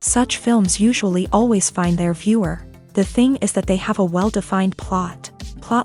Such films usually always find their viewer. The thing is that they have a well-defined plot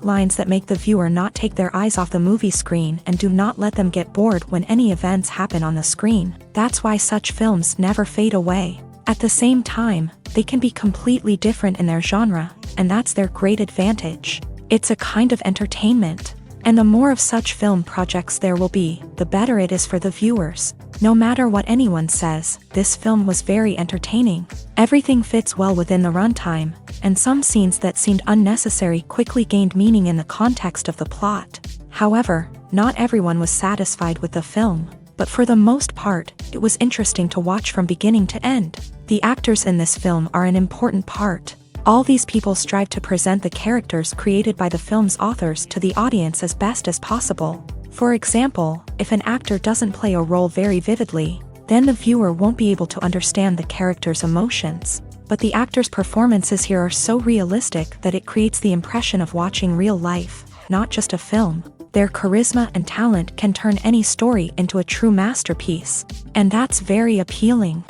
lines that make the viewer not take their eyes off the movie screen and do not let them get bored when any events happen on the screen. That's why such films never fade away. At the same time, they can be completely different in their genre, and that's their great advantage. It's a kind of entertainment. And the more of such film projects there will be, the better it is for the viewers. No matter what anyone says, this film was very entertaining. Everything fits well within the runtime, and some scenes that seemed unnecessary quickly gained meaning in the context of the plot. However, not everyone was satisfied with the film, but for the most part, it was interesting to watch from beginning to end. The actors in this film are an important part. All these people strive to present the characters created by the film's authors to the audience as best as possible. For example, if an actor doesn't play a role very vividly, then the viewer won't be able to understand the character's emotions. But the actors' performances here are so realistic that it creates the impression of watching real life, not just a film. Their charisma and talent can turn any story into a true masterpiece, and that's very appealing.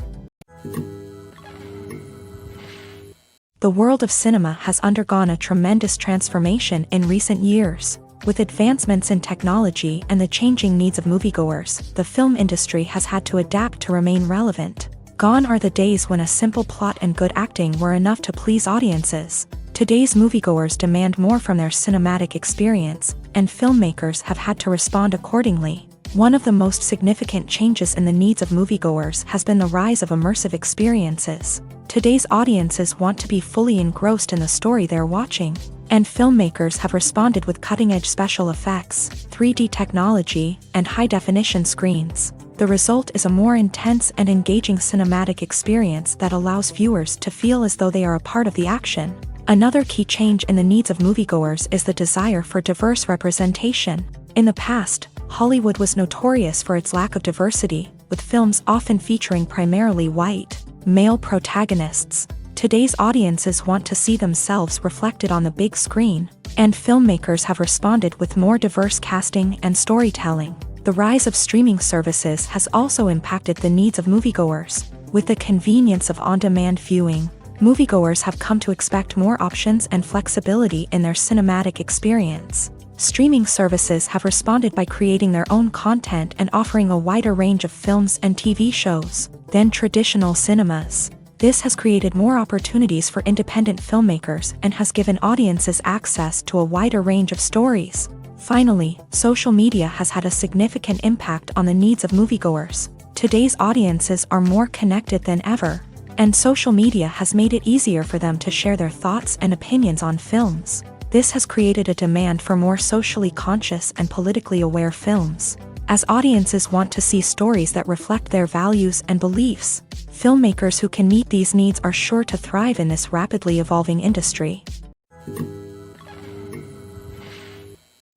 The world of cinema has undergone a tremendous transformation in recent years. With advancements in technology and the changing needs of moviegoers, the film industry has had to adapt to remain relevant. Gone are the days when a simple plot and good acting were enough to please audiences. Today's moviegoers demand more from their cinematic experience, and filmmakers have had to respond accordingly. One of the most significant changes in the needs of moviegoers has been the rise of immersive experiences. Today's audiences want to be fully engrossed in the story they're watching, and filmmakers have responded with cutting-edge special effects, 3D technology, and high-definition screens. The result is a more intense and engaging cinematic experience that allows viewers to feel as though they are a part of the action. Another key change in the needs of moviegoers is the desire for diverse representation. In the past, Hollywood was notorious for its lack of diversity, with films often featuring primarily white, male protagonists. Today's audiences want to see themselves reflected on the big screen, and filmmakers have responded with more diverse casting and storytelling. The rise of streaming services has also impacted the needs of moviegoers. With the convenience of on-demand viewing, moviegoers have come to expect more options and flexibility in their cinematic experience. Streaming services have responded by creating their own content and offering a wider range of films and TV shows than traditional cinemas. This has created more opportunities for independent filmmakers and has given audiences access to a wider range of stories. Finally, social media has had a significant impact on the needs of moviegoers. Today's audiences are more connected than ever, and social media has made it easier for them to share their thoughts and opinions on films. This has created a demand for more socially conscious and politically aware films. As audiences want to see stories that reflect their values and beliefs, filmmakers who can meet these needs are sure to thrive in this rapidly evolving industry.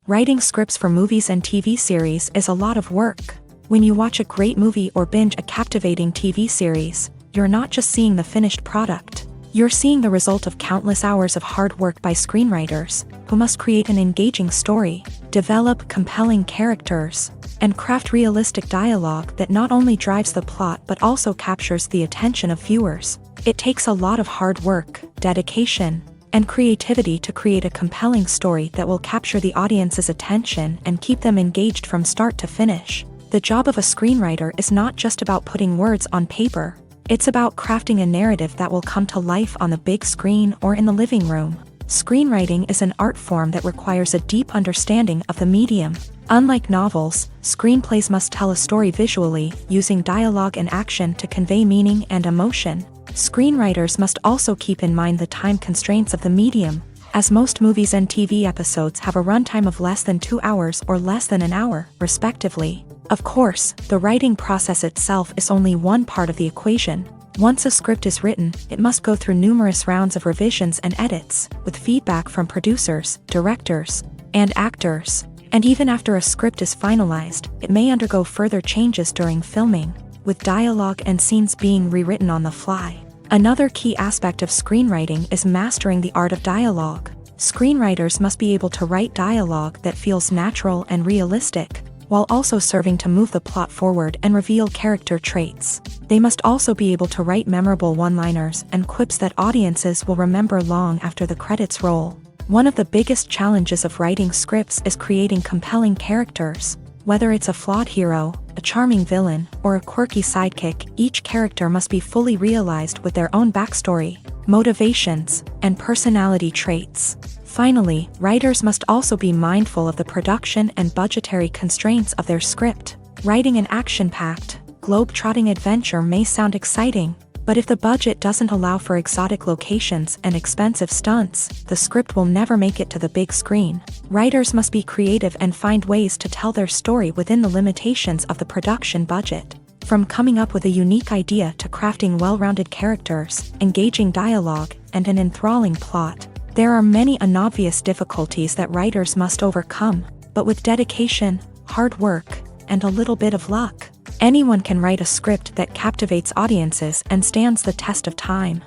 Writing scripts for movies and TV series is a lot of work. When you watch a great movie or binge a captivating TV series, you're not just seeing the finished product. You're seeing the result of countless hours of hard work by screenwriters, who must create an engaging story, develop compelling characters, and craft realistic dialogue that not only drives the plot but also captures the attention of viewers. It takes a lot of hard work, dedication, and creativity to create a compelling story that will capture the audience's attention and keep them engaged from start to finish. The job of a screenwriter is not just about putting words on paper. It's about crafting a narrative that will come to life on the big screen or in the living room. Screenwriting is an art form that requires a deep understanding of the medium. Unlike novels, screenplays must tell a story visually, using dialogue and action to convey meaning and emotion. Screenwriters must also keep in mind the time constraints of the medium, as most movies and TV episodes have a runtime of less than 2 hours or less than an hour, respectively. Of course, the writing process itself is only one part of the equation. Once a script is written, it must go through numerous rounds of revisions and edits, with feedback from producers, directors, and actors. And even after a script is finalized, it may undergo further changes during filming, with dialogue and scenes being rewritten on the fly. Another key aspect of screenwriting is mastering the art of dialogue. Screenwriters must be able to write dialogue that feels natural and realistic. while also serving to move the plot forward and reveal character traits. They must also be able to write memorable one-liners and quips that audiences will remember long after the credits roll. One of the biggest challenges of writing scripts is creating compelling characters. Whether it's a flawed hero, a charming villain, or a quirky sidekick, each character must be fully realized with their own backstory, motivations, and personality traits. Finally, writers must also be mindful of the production and budgetary constraints of their script. Writing an action-packed, globe-trotting adventure may sound exciting, but if the budget doesn't allow for exotic locations and expensive stunts, the script will never make it to the big screen. Writers must be creative and find ways to tell their story within the limitations of the production budget. From coming up with a unique idea to crafting well-rounded characters, engaging dialogue, and an enthralling plot, there are many unobvious difficulties that writers must overcome, but with dedication, hard work, and a little bit of luck, anyone can write a script that captivates audiences and stands the test of time.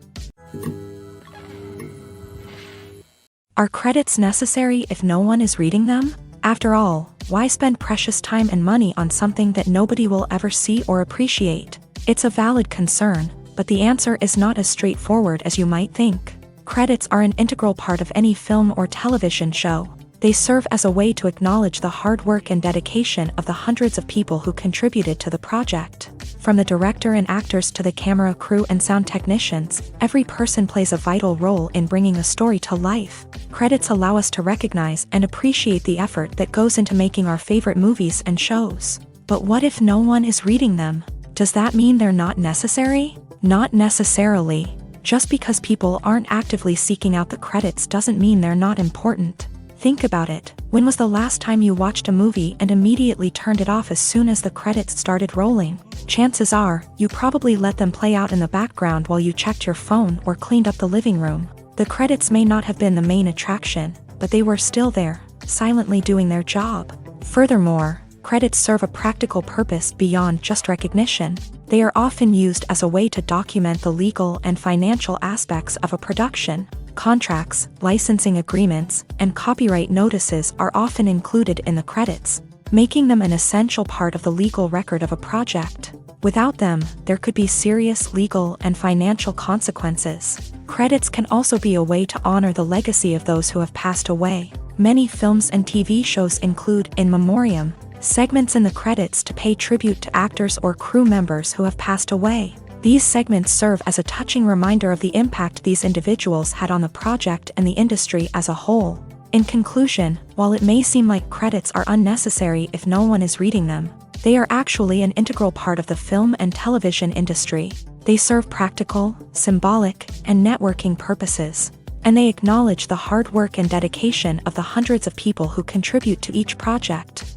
Are credits necessary if no one is reading them? After all, why spend precious time and money on something that nobody will ever see or appreciate? It's a valid concern, but the answer is not as straightforward as you might think. Credits are an integral part of any film or television show. They serve as a way to acknowledge the hard work and dedication of the hundreds of people who contributed to the project. From the director and actors to the camera crew and sound technicians, every person plays a vital role in bringing a story to life. Credits allow us to recognize and appreciate the effort that goes into making our favorite movies and shows. But what if no one is reading them? Does that mean they're not necessary? Not necessarily. Just because people aren't actively seeking out the credits doesn't mean they're not important. Think about it. When was the last time you watched a movie and immediately turned it off as soon as the credits started rolling? Chances are, you probably let them play out in the background while you checked your phone or cleaned up the living room. The credits may not have been the main attraction, but they were still there, silently doing their job. Furthermore, credits serve a practical purpose beyond just recognition. They are often used as a way to document the legal and financial aspects of a production. Contracts, licensing agreements, and copyright notices are often included in the credits, making them an essential part of the legal record of a project. Without them, there could be serious legal and financial consequences. Credits can also be a way to honor the legacy of those who have passed away. Many films and TV shows include in memoriam segments in the credits to pay tribute to actors or crew members who have passed away. These segments serve as a touching reminder of the impact these individuals had on the project and the industry as a whole. In conclusion, while it may seem like credits are unnecessary if no one is reading them, they are actually an integral part of the film and television industry. They serve practical, symbolic, and networking purposes, and they acknowledge the hard work and dedication of the hundreds of people who contribute to each project.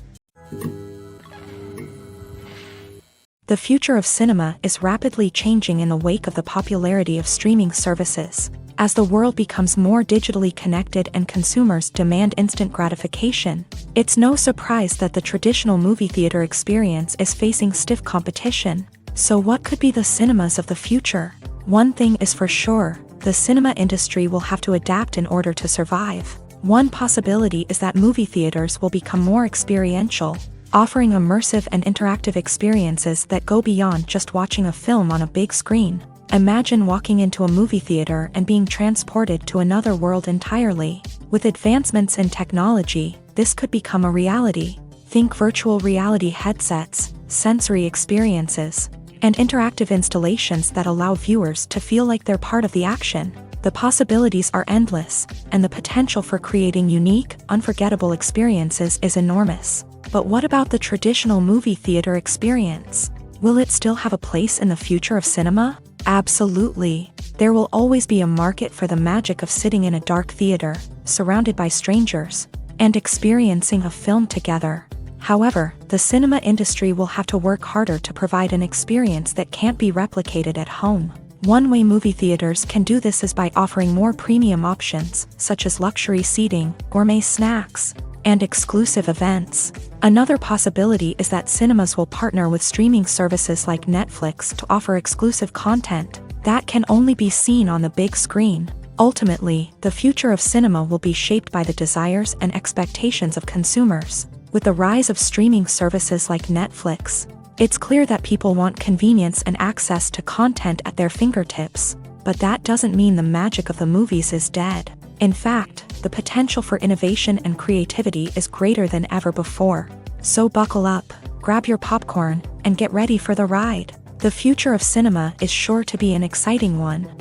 The future of cinema is rapidly changing in the wake of the popularity of streaming services. As the world becomes more digitally connected and consumers demand instant gratification, it's no surprise that the traditional movie theater experience is facing stiff competition. So what could be the cinemas of the future? One thing is for sure, the cinema industry will have to adapt in order to survive. One possibility is that movie theaters will become more experiential, offering immersive and interactive experiences that go beyond just watching a film on a big screen. Imagine walking into a movie theater and being transported to another world entirely. With advancements in technology, this could become a reality. Think virtual reality headsets, sensory experiences, and interactive installations that allow viewers to feel like they're part of the action. The possibilities are endless, and the potential for creating unique, unforgettable experiences is enormous. But what about the traditional movie theater experience? Will it still have a place in the future of cinema? Absolutely. There will always be a market for the magic of sitting in a dark theater, surrounded by strangers, and experiencing a film together. However, the cinema industry will have to work harder to provide an experience that can't be replicated at home. One way movie theaters can do this is by offering more premium options, such as luxury seating, gourmet snacks, and exclusive events. Another possibility is that cinemas will partner with streaming services like Netflix to offer exclusive content that can only be seen on the big screen. Ultimately, the future of cinema will be shaped by the desires and expectations of consumers. With the rise of streaming services like Netflix, it's clear that people want convenience and access to content at their fingertips. But that doesn't mean the magic of the movies is dead. In fact, the potential for innovation and creativity is greater than ever before. So buckle up, grab your popcorn, and get ready for the ride. The future of cinema is sure to be an exciting one.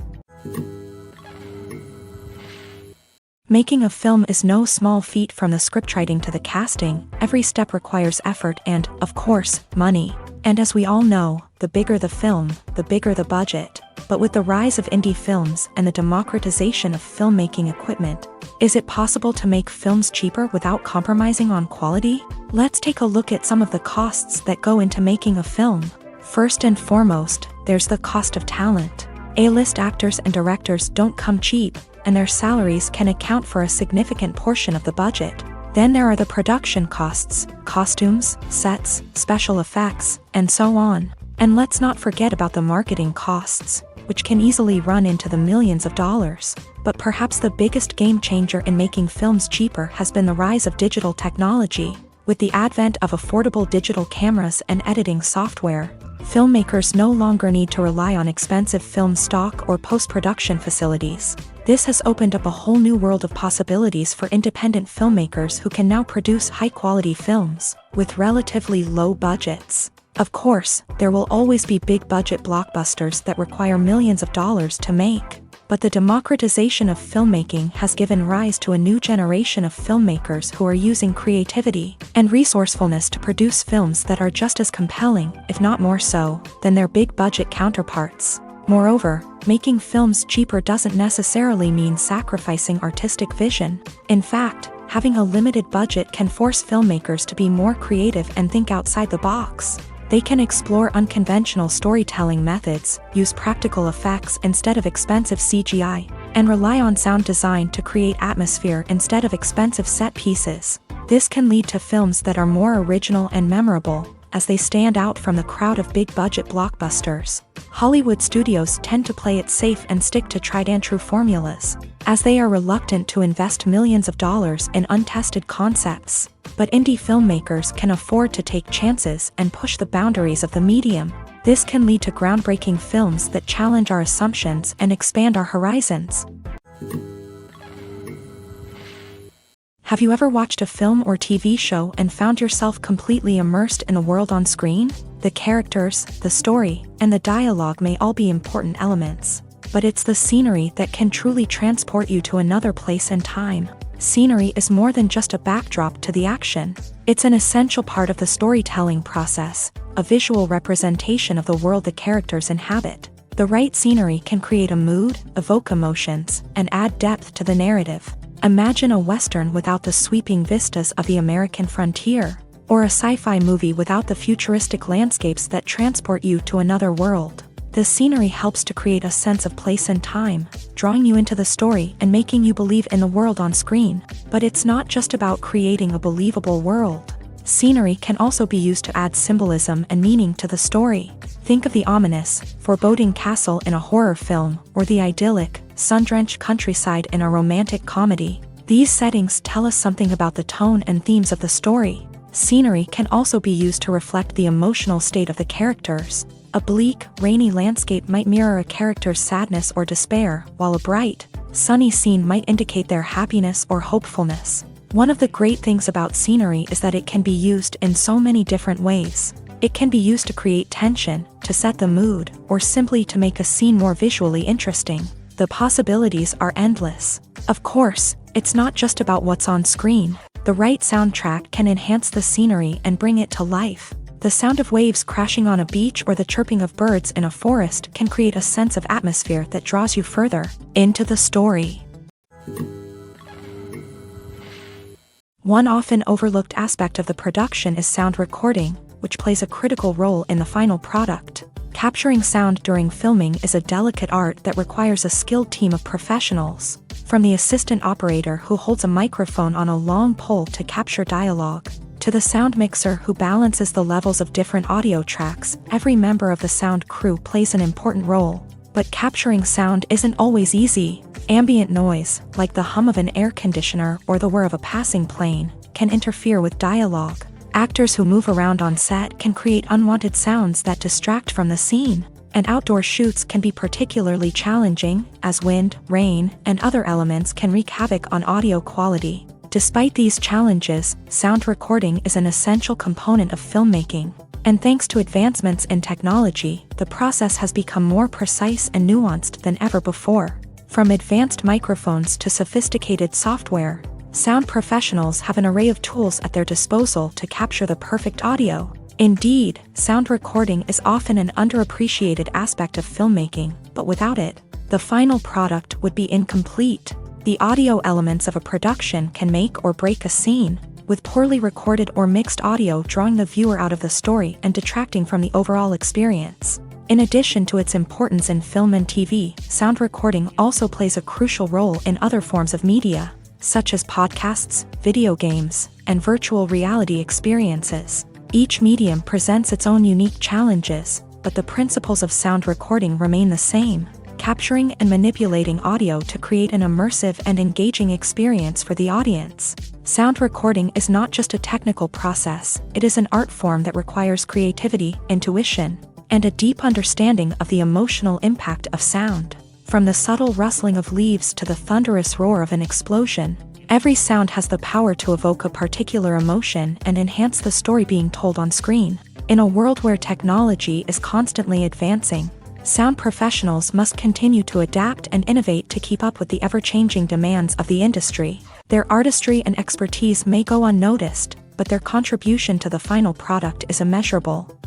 Making a film is no small feat. From the scriptwriting to the casting, every step requires effort and, of course, money. And as we all know, the bigger the film, the bigger the budget. But with the rise of indie films and the democratization of filmmaking equipment, is it possible to make films cheaper without compromising on quality? Let's take a look at some of the costs that go into making a film. First and foremost, there's the cost of talent. A-list actors and directors don't come cheap, and their salaries can account for a significant portion of the budget. Then there are the production costs, costumes, sets, special effects, and so on. And let's not forget about the marketing costs, which can easily run into the millions of dollars. But perhaps the biggest game changer in making films cheaper has been the rise of digital technology. With the advent of affordable digital cameras and editing software, filmmakers no longer need to rely on expensive film stock or post-production facilities. This has opened up a whole new world of possibilities for independent filmmakers who can now produce high-quality films with relatively low budgets. Of course, there will always be big-budget blockbusters that require millions of dollars to make. But the democratization of filmmaking has given rise to a new generation of filmmakers who are using creativity and resourcefulness to produce films that are just as compelling, if not more so, than their big-budget counterparts. Moreover, making films cheaper doesn't necessarily mean sacrificing artistic vision. In fact, having a limited budget can force filmmakers to be more creative and think outside the box. They can explore unconventional storytelling methods, use practical effects instead of expensive CGI, and rely on sound design to create atmosphere instead of expensive set pieces. This can lead to films that are more original and memorable, as they stand out from the crowd of big-budget blockbusters. Hollywood studios tend to play it safe and stick to tried-and-true formulas, as they are reluctant to invest millions of dollars in untested concepts. But indie filmmakers can afford to take chances and push the boundaries of the medium. This can lead to groundbreaking films that challenge our assumptions and expand our horizons. Have you ever watched a film or TV show and found yourself completely immersed in the world on screen? The characters, the story, and the dialogue may all be important elements, but it's the scenery that can truly transport you to another place and time. Scenery is more than just a backdrop to the action. It's an essential part of the storytelling process, a visual representation of the world the characters inhabit. The right scenery can create a mood, evoke emotions, and add depth to the narrative. Imagine a Western without the sweeping vistas of the American frontier, or a sci-fi movie without the futuristic landscapes that transport you to another world. The scenery helps to create a sense of place and time, drawing you into the story and making you believe in the world on screen. But it's not just about creating a believable world. Scenery can also be used to add symbolism and meaning to the story. Think of the ominous, foreboding castle in a horror film, or the idyllic, sun-drenched countryside in a romantic comedy. These settings tell us something about the tone and themes of the story. Scenery can also be used to reflect the emotional state of the characters. A bleak, rainy landscape might mirror a character's sadness or despair, while a bright, sunny scene might indicate their happiness or hopefulness. One of the great things about scenery is that it can be used in so many different ways. It can be used to create tension, to set the mood, or simply to make a scene more visually interesting. The possibilities are endless. Of course, it's not just about what's on screen. The right soundtrack can enhance the scenery and bring it to life. The sound of waves crashing on a beach or the chirping of birds in a forest can create a sense of atmosphere that draws you further into the story. One often overlooked aspect of the production is sound recording, which plays a critical role in the final product. Capturing sound during filming is a delicate art that requires a skilled team of professionals. From the assistant operator who holds a microphone on a long pole to capture dialogue, to the sound mixer who balances the levels of different audio tracks, every member of the sound crew plays an important role. But capturing sound isn't always easy. Ambient noise, like the hum of an air conditioner or the whir of a passing plane, can interfere with dialogue. Actors who move around on set can create unwanted sounds that distract from the scene. And outdoor shoots can be particularly challenging, as wind, rain, and other elements can wreak havoc on audio quality. Despite these challenges, sound recording is an essential component of filmmaking. And thanks to advancements in technology, the process has become more precise and nuanced than ever before. From advanced microphones to sophisticated software, sound professionals have an array of tools at their disposal to capture the perfect audio. Indeed, sound recording is often an underappreciated aspect of filmmaking, but without it, the final product would be incomplete. The audio elements of a production can make or break a scene, with poorly recorded or mixed audio drawing the viewer out of the story and detracting from the overall experience. In addition to its importance in film and TV, sound recording also plays a crucial role in other forms of media, such as podcasts, video games, and virtual reality experiences. Each medium presents its own unique challenges, but the principles of sound recording remain the same, capturing and manipulating audio to create an immersive and engaging experience for the audience. Sound recording is not just a technical process, it is an art form that requires creativity, intuition, and a deep understanding of the emotional impact of sound. From the subtle rustling of leaves to the thunderous roar of an explosion, every sound has the power to evoke a particular emotion and enhance the story being told on screen. In a world where technology is constantly advancing, sound professionals must continue to adapt and innovate to keep up with the ever-changing demands of the industry. Their artistry and expertise may go unnoticed, but their contribution to the final product is immeasurable.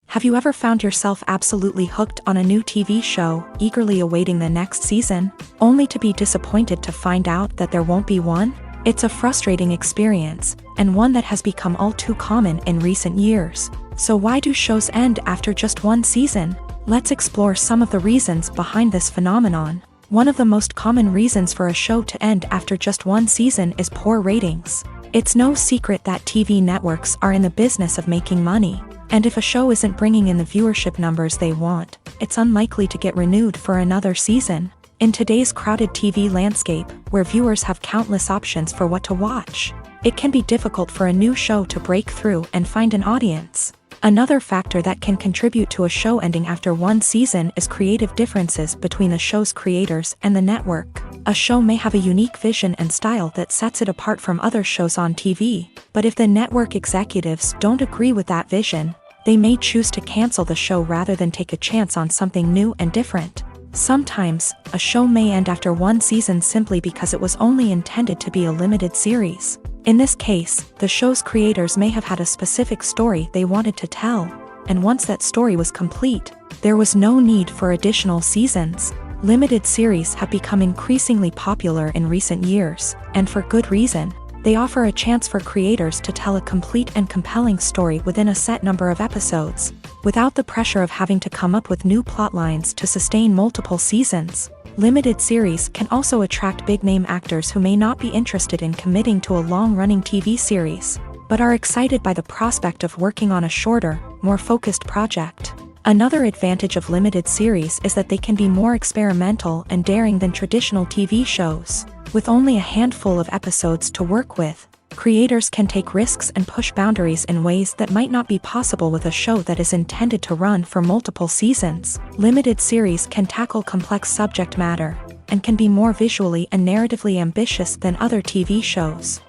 Have you ever found yourself absolutely hooked on a new TV show, eagerly awaiting the next season, only to be disappointed to find out that there won't be one? It's a frustrating experience, and one that has become all too common in recent years. So why do shows end after just one season? Let's explore some of the reasons behind this phenomenon. One of the most common reasons for a show to end after just one season is poor ratings. It's no secret that TV networks are in the business of making money, and if a show isn't bringing in the viewership numbers they want, it's unlikely to get renewed for another season. In today's crowded TV landscape, where viewers have countless options for what to watch, it can be difficult for a new show to break through and find an audience. Another factor that can contribute to a show ending after one season is creative differences between the show's creators and the network. A show may have a unique vision and style that sets it apart from other shows on TV, but if the network executives don't agree with that vision, they may choose to cancel the show rather than take a chance on something new and different. Sometimes, a show may end after one season simply because it was only intended to be a limited series. In this case, the show's creators may have had a specific story they wanted to tell, and once that story was complete, there was no need for additional seasons. Limited series have become increasingly popular in recent years, and for good reason. They offer a chance for creators to tell a complete and compelling story within a set number of episodes, without the pressure of having to come up with new plotlines to sustain multiple seasons. Limited series can also attract big-name actors who may not be interested in committing to a long-running TV series, but are excited by the prospect of working on a shorter, more focused project. Another advantage of limited series is that they can be more experimental and daring than traditional TV shows. With only a handful of episodes to work with, creators can take risks and push boundaries in ways that might not be possible with a show that is intended to run for multiple seasons. Limited series can tackle complex subject matter, and can be more visually and narratively ambitious than other TV shows.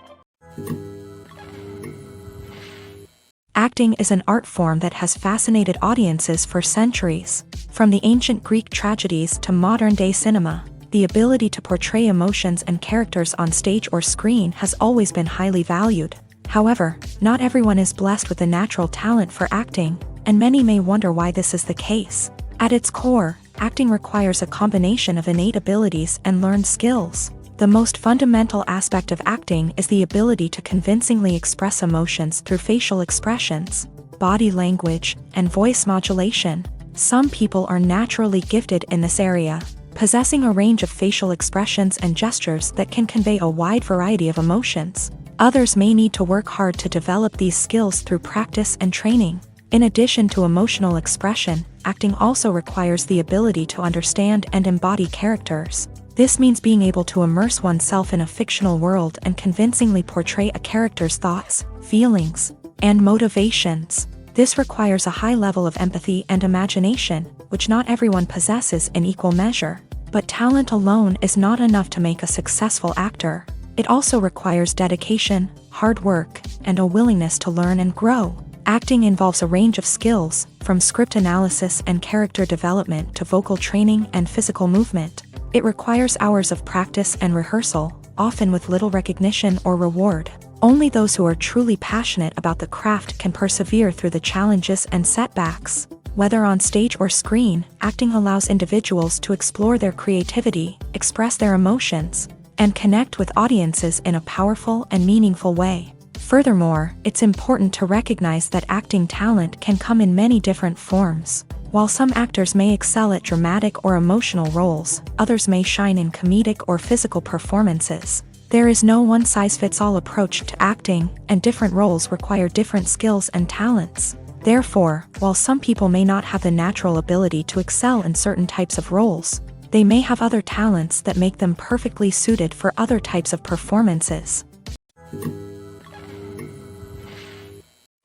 Acting is an art form that has fascinated audiences for centuries. From the ancient Greek tragedies to modern-day cinema, the ability to portray emotions and characters on stage or screen has always been highly valued. However, not everyone is blessed with a natural talent for acting, and many may wonder why this is the case. At its core, acting requires a combination of innate abilities and learned skills. The most fundamental aspect of acting is the ability to convincingly express emotions through facial expressions, body language, and voice modulation. Some people are naturally gifted in this area, possessing a range of facial expressions and gestures that can convey a wide variety of emotions. Others may need to work hard to develop these skills through practice and training. In addition to emotional expression, acting also requires the ability to understand and embody characters. This means being able to immerse oneself in a fictional world and convincingly portray a character's thoughts, feelings, and motivations. This requires a high level of empathy and imagination, which not everyone possesses in equal measure. But talent alone is not enough to make a successful actor. It also requires dedication, hard work, and a willingness to learn and grow. Acting involves a range of skills, from script analysis and character development to vocal training and physical movement. It requires hours of practice and rehearsal, often with little recognition or reward. Only those who are truly passionate about the craft can persevere through the challenges and setbacks. Whether on stage or screen, acting allows individuals to explore their creativity, express their emotions, and connect with audiences in a powerful and meaningful way. Furthermore, it's important to recognize that acting talent can come in many different forms. While some actors may excel at dramatic or emotional roles, others may shine in comedic or physical performances. There is no one-size-fits-all approach to acting, and different roles require different skills and talents. Therefore, while some people may not have the natural ability to excel in certain types of roles, they may have other talents that make them perfectly suited for other types of performances.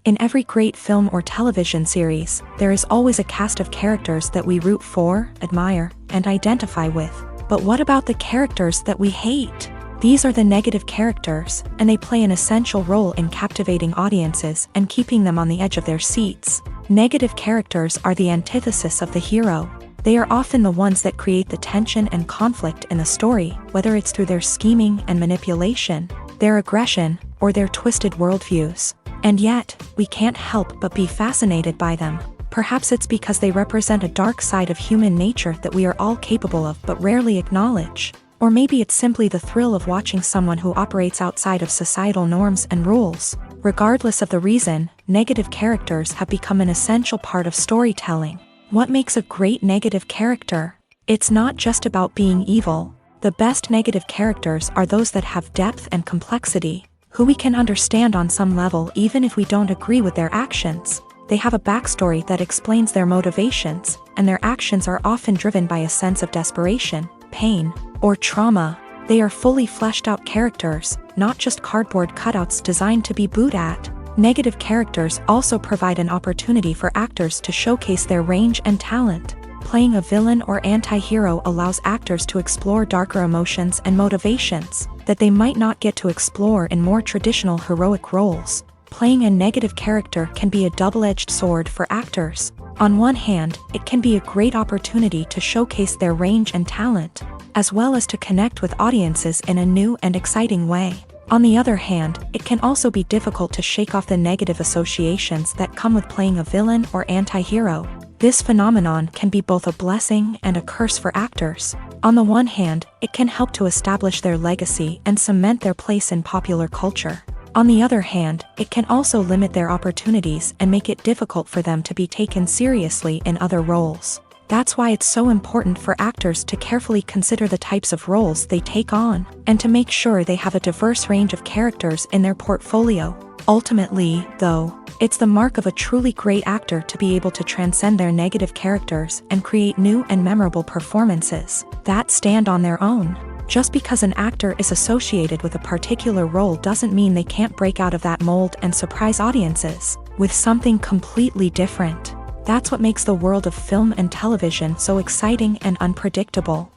In every great film or television series, there is always a cast of characters that we root for, admire, and identify with. But what about the characters that we hate? These are the negative characters, and they play an essential role in captivating audiences and keeping them on the edge of their seats. Negative characters are the antithesis of the hero. They are often the ones that create the tension and conflict in the story, whether it's through their scheming and manipulation, their aggression, or their twisted worldviews. And yet, we can't help but be fascinated by them. Perhaps it's because they represent a dark side of human nature that we are all capable of but rarely acknowledge. Or maybe it's simply the thrill of watching someone who operates outside of societal norms and rules. Regardless of the reason, negative characters have become an essential part of storytelling. What makes a great negative character? It's not just about being evil. The best negative characters are those that have depth and complexity, who we can understand on some level even if we don't agree with their actions. They have a backstory that explains their motivations, and their actions are often driven by a sense of desperation, pain, or trauma. They are fully fleshed out characters, not just cardboard cutouts designed to be booed at. Negative characters also provide an opportunity for actors to showcase their range and talent. Playing a villain or anti-hero allows actors to explore darker emotions and motivations that they might not get to explore in more traditional heroic roles. Playing a negative character can be a double-edged sword for actors. On one hand, it can be a great opportunity to showcase their range and talent, as well as to connect with audiences in a new and exciting way. On the other hand, it can also be difficult to shake off the negative associations that come with playing a villain or anti-hero. This phenomenon can be both a blessing and a curse for actors. On the one hand, it can help to establish their legacy and cement their place in popular culture. On the other hand, it can also limit their opportunities and make it difficult for them to be taken seriously in other roles. That's why it's so important for actors to carefully consider the types of roles they take on, and to make sure they have a diverse range of characters in their portfolio. Ultimately, though, it's the mark of a truly great actor to be able to transcend their negative characters and create new and memorable performances that stand on their own. Just because an actor is associated with a particular role doesn't mean they can't break out of that mold and surprise audiences with something completely different. That's what makes the world of film and television so exciting and unpredictable.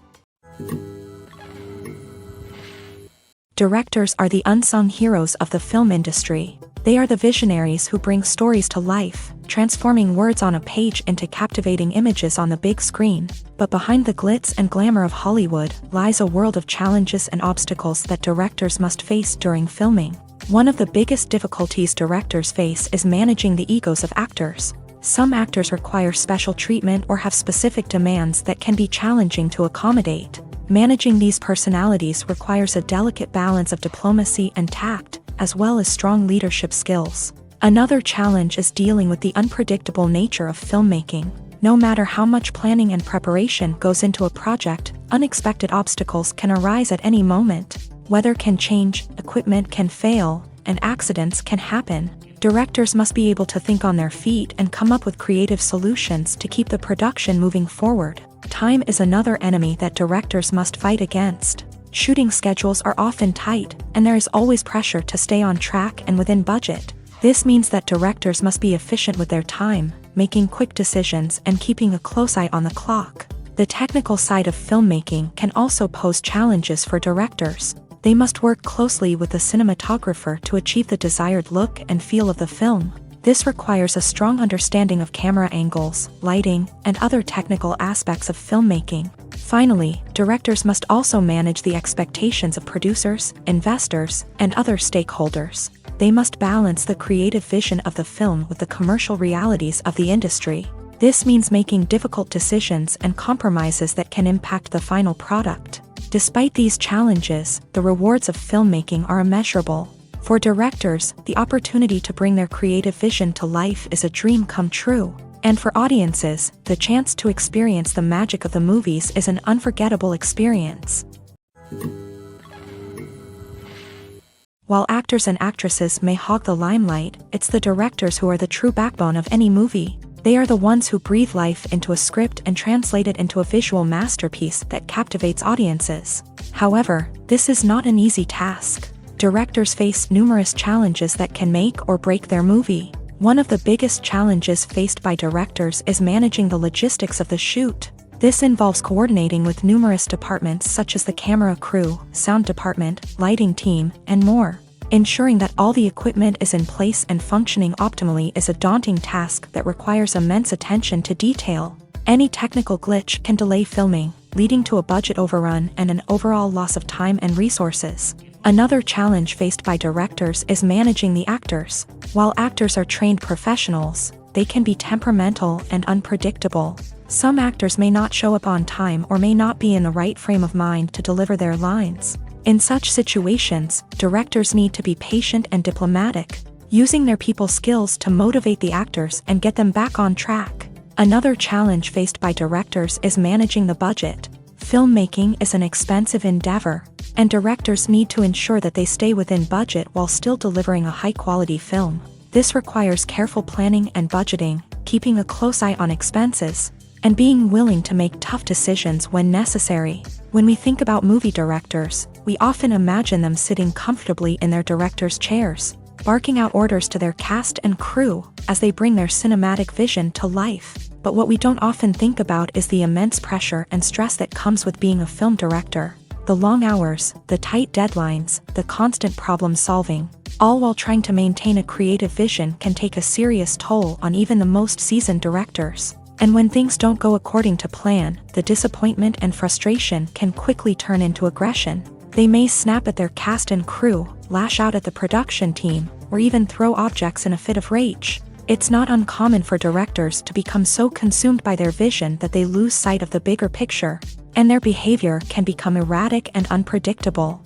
Directors are the unsung heroes of the film industry. They are the visionaries who bring stories to life, transforming words on a page into captivating images on the big screen. But behind the glitz and glamour of Hollywood lies a world of challenges and obstacles that directors must face during filming. One of the biggest difficulties directors face is managing the egos of actors. Some actors require special treatment or have specific demands that can be challenging to accommodate. Managing these personalities requires a delicate balance of diplomacy and tact, as well as strong leadership skills. Another challenge is dealing with the unpredictable nature of filmmaking. No matter how much planning and preparation goes into a project, unexpected obstacles can arise at any moment. Weather can change, equipment can fail, and accidents can happen. Directors must be able to think on their feet and come up with creative solutions to keep the production moving forward. Time is another enemy that directors must fight against. Shooting schedules are often tight, and there is always pressure to stay on track and within budget. This means that directors must be efficient with their time, making quick decisions and keeping a close eye on the clock. The technical side of filmmaking can also pose challenges for directors. They must work closely with the cinematographer to achieve the desired look and feel of the film. This requires a strong understanding of camera angles, lighting, and other technical aspects of filmmaking. Finally, directors must also manage the expectations of producers, investors, and other stakeholders. They must balance the creative vision of the film with the commercial realities of the industry. This means making difficult decisions and compromises that can impact the final product. Despite these challenges, the rewards of filmmaking are immeasurable. For directors, the opportunity to bring their creative vision to life is a dream come true. And for audiences, the chance to experience the magic of the movies is an unforgettable experience. While actors and actresses may hog the limelight, it's the directors who are the true backbone of any movie. They are the ones who breathe life into a script and translate it into a visual masterpiece that captivates audiences. However, this is not an easy task. Directors face numerous challenges that can make or break their movie. One of the biggest challenges faced by directors is managing the logistics of the shoot. This involves coordinating with numerous departments such as the camera crew, sound department, lighting team, and more. Ensuring that all the equipment is in place and functioning optimally is a daunting task that requires immense attention to detail. Any technical glitch can delay filming, leading to a budget overrun and an overall loss of time and resources. Another challenge faced by directors is managing the actors. While actors are trained professionals, they can be temperamental and unpredictable. Some actors may not show up on time or may not be in the right frame of mind to deliver their lines. In such situations, directors need to be patient and diplomatic, using their people skills to motivate the actors and get them back on track. Another challenge faced by directors is managing the budget. Filmmaking is an expensive endeavor, and directors need to ensure that they stay within budget while still delivering a high-quality film. This requires careful planning and budgeting, keeping a close eye on expenses, and being willing to make tough decisions when necessary. When we think about movie directors, we often imagine them sitting comfortably in their director's chairs, barking out orders to their cast and crew as they bring their cinematic vision to life. But what we don't often think about is the immense pressure and stress that comes with being a film director. The long hours, the tight deadlines, the constant problem solving, all while trying to maintain a creative vision can take a serious toll on even the most seasoned directors. And when things don't go according to plan, the disappointment and frustration can quickly turn into aggression. They may snap at their cast and crew, lash out at the production team, or even throw objects in a fit of rage. It's not uncommon for directors to become so consumed by their vision that they lose sight of the bigger picture, and their behavior can become erratic and unpredictable.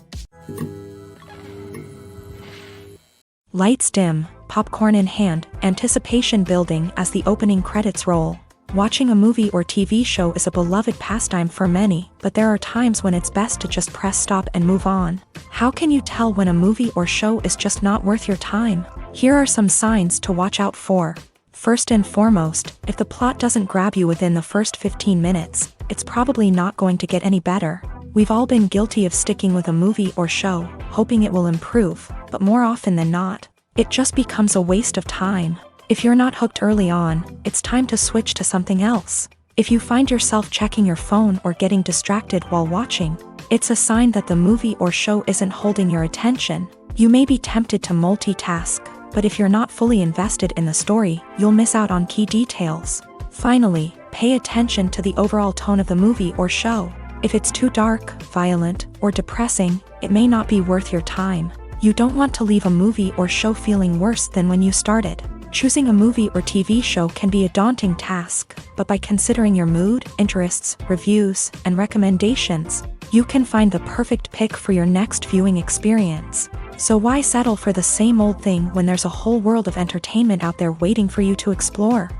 Lights dim, popcorn in hand, anticipation building as the opening credits roll. Watching a movie or TV show is a beloved pastime for many, but there are times when it's best to just press stop and move on. How can you tell when a movie or show is just not worth your time? Here are some signs to watch out for. First and foremost, if the plot doesn't grab you within the first 15 minutes, it's probably not going to get any better. We've all been guilty of sticking with a movie or show, hoping it will improve, but more often than not, it just becomes a waste of time. If you're not hooked early on, it's time to switch to something else. If you find yourself checking your phone or getting distracted while watching, it's a sign that the movie or show isn't holding your attention. You may be tempted to multitask, but if you're not fully invested in the story, you'll miss out on key details. Finally, pay attention to the overall tone of the movie or show. If it's too dark, violent, or depressing, it may not be worth your time. You don't want to leave a movie or show feeling worse than when you started. Choosing a movie or TV show can be a daunting task, but by considering your mood, interests, reviews, and recommendations, you can find the perfect pick for your next viewing experience. So why settle for the same old thing when there's a whole world of entertainment out there waiting for you to explore?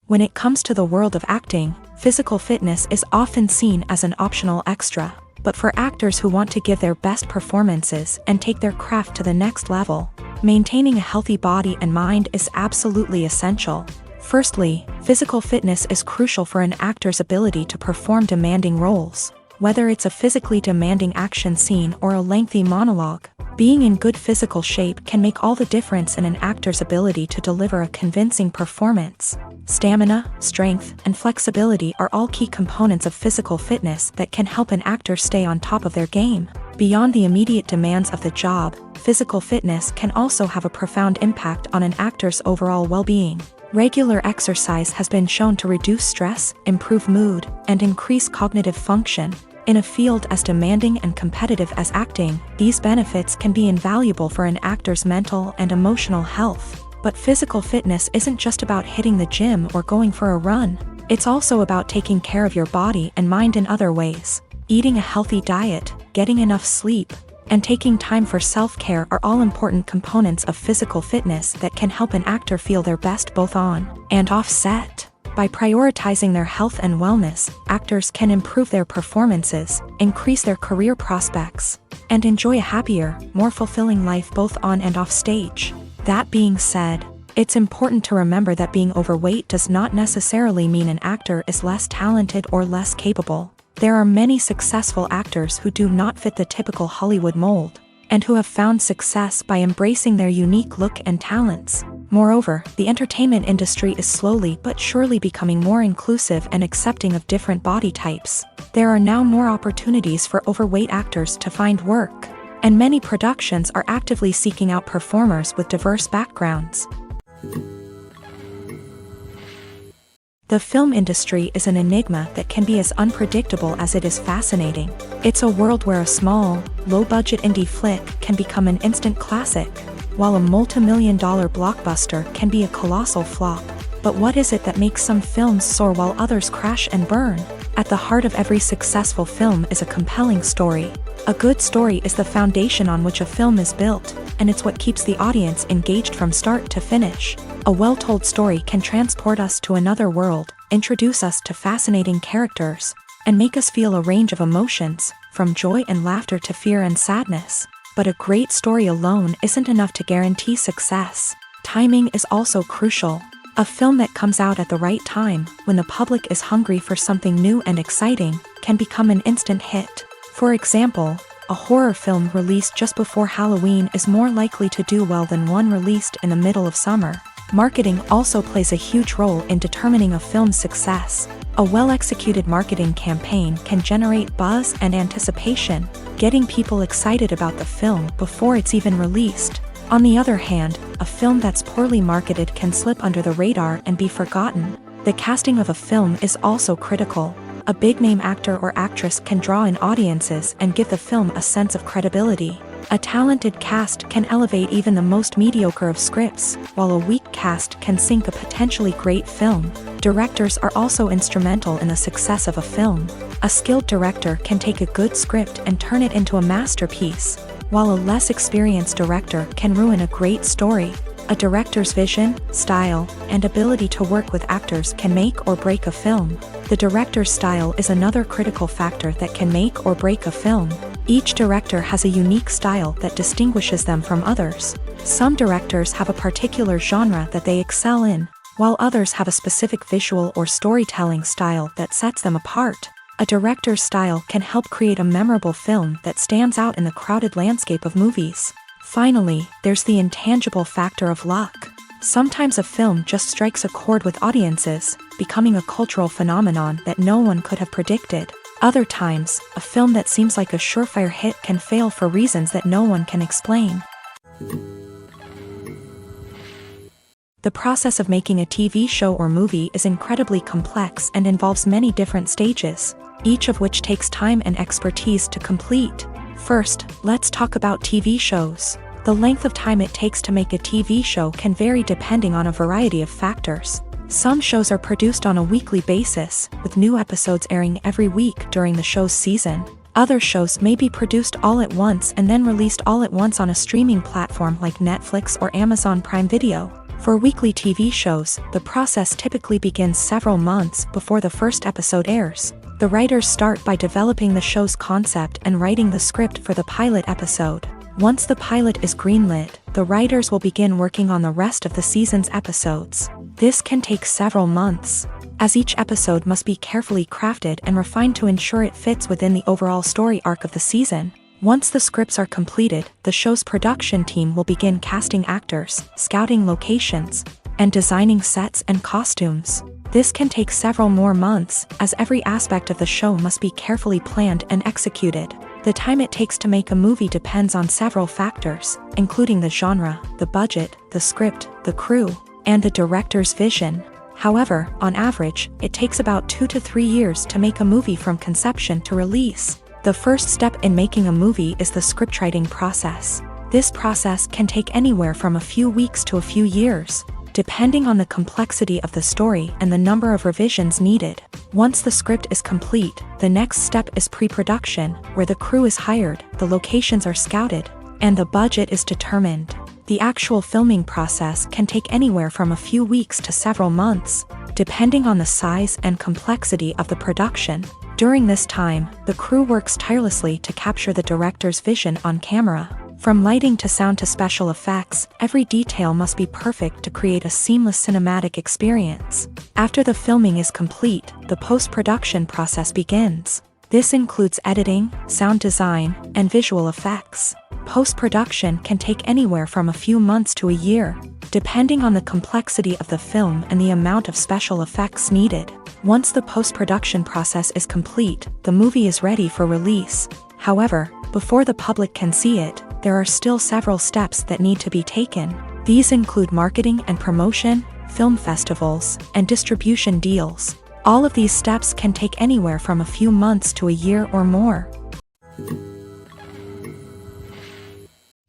When it comes to the world of acting, physical fitness is often seen as an optional extra. But for actors who want to give their best performances and take their craft to the next level, maintaining a healthy body and mind is absolutely essential. Firstly, physical fitness is crucial for an actor's ability to perform demanding roles. Whether it's a physically demanding action scene or a lengthy monologue, being in good physical shape can make all the difference in an actor's ability to deliver a convincing performance. Stamina, strength, and flexibility are all key components of physical fitness that can help an actor stay on top of their game. Beyond the immediate demands of the job, physical fitness can also have a profound impact on an actor's overall well-being. Regular exercise has been shown to reduce stress, improve mood, and increase cognitive function. In a field as demanding and competitive as acting, these benefits can be invaluable for an actor's mental and emotional health. But physical fitness isn't just about hitting the gym or going for a run. It's also about taking care of your body and mind in other ways. Eating a healthy diet, getting enough sleep, and taking time for self-care are all important components of physical fitness that can help an actor feel their best both on and off set. By prioritizing their health and wellness, actors can improve their performances, increase their career prospects, and enjoy a happier, more fulfilling life both on and off stage. That being said, it's important to remember that being overweight does not necessarily mean an actor is less talented or less capable. There are many successful actors who do not fit the typical Hollywood mold, and who have found success by embracing their unique look and talents. Moreover, the entertainment industry is slowly but surely becoming more inclusive and accepting of different body types. There are now more opportunities for overweight actors to find work, and many productions are actively seeking out performers with diverse backgrounds. The film industry is an enigma that can be as unpredictable as it is fascinating. It's a world where a small, low-budget indie flick can become an instant classic, while a multi-million-dollar blockbuster can be a colossal flop. But what is it that makes some films soar while others crash and burn? At the heart of every successful film is a compelling story. A good story is the foundation on which a film is built, and it's what keeps the audience engaged from start to finish. A well-told story can transport us to another world, introduce us to fascinating characters, and make us feel a range of emotions, from joy and laughter to fear and sadness. But a great story alone isn't enough to guarantee success. Timing is also crucial. A film that comes out at the right time, when the public is hungry for something new and exciting, can become an instant hit. For example, a horror film released just before Halloween is more likely to do well than one released in the middle of summer. Marketing also plays a huge role in determining a film's success. A well-executed marketing campaign can generate buzz and anticipation, getting people excited about the film before it's even released. On the other hand, a film that's poorly marketed can slip under the radar and be forgotten. The casting of a film is also critical. A big-name actor or actress can draw in audiences and give the film a sense of credibility. A talented cast can elevate even the most mediocre of scripts, while a weak cast can sink a potentially great film. Directors are also instrumental in the success of a film. A skilled director can take a good script and turn it into a masterpiece, while a less experienced director can ruin a great story. A director's vision, style, and ability to work with actors can make or break a film. The director's style is another critical factor that can make or break a film. Each director has a unique style that distinguishes them from others. Some directors have a particular genre that they excel in, while others have a specific visual or storytelling style that sets them apart. A director's style can help create a memorable film that stands out in the crowded landscape of movies. Finally, there's the intangible factor of luck. Sometimes a film just strikes a chord with audiences, becoming a cultural phenomenon that no one could have predicted. Other times, a film that seems like a surefire hit can fail for reasons that no one can explain. The process of making a TV show or movie is incredibly complex and involves many different stages, each of which takes time and expertise to complete. First, let's talk about TV shows. The length of time it takes to make a TV show can vary depending on a variety of factors. Some shows are produced on a weekly basis, with new episodes airing every week during the show's season. Other shows may be produced all at once and then released all at once on a streaming platform like Netflix or Amazon Prime Video. For weekly TV shows, the process typically begins several months before the first episode airs. The writers start by developing the show's concept and writing the script for the pilot episode. Once the pilot is greenlit, the writers will begin working on the rest of the season's episodes. This can take several months, as each episode must be carefully crafted and refined to ensure it fits within the overall story arc of the season. Once the scripts are completed, the show's production team will begin casting actors, scouting locations, and designing sets and costumes. This can take several more months, as every aspect of the show must be carefully planned and executed. The time it takes to make a movie depends on several factors, including the genre, the budget, the script, the crew, and the director's vision. However, on average, it takes about 2 to 3 years to make a movie from conception to release. The first step in making a movie is the scriptwriting process. This process can take anywhere from a few weeks to a few years, depending on the complexity of the story and the number of revisions needed. Once the script is complete, the next step is pre-production, where the crew is hired, the locations are scouted, and the budget is determined. The actual filming process can take anywhere from a few weeks to several months, depending on the size and complexity of the production. During this time, the crew works tirelessly to capture the director's vision on camera. From lighting to sound to special effects, every detail must be perfect to create a seamless cinematic experience. After the filming is complete, the post-production process begins. This includes editing, sound design, and visual effects. Post-production can take anywhere from a few months to a year, depending on the complexity of the film and the amount of special effects needed. Once the post-production process is complete, the movie is ready for release. However, before the public can see it, there are still several steps that need to be taken. These include marketing and promotion, film festivals, and distribution deals. All of these steps can take anywhere from a few months to a year or more.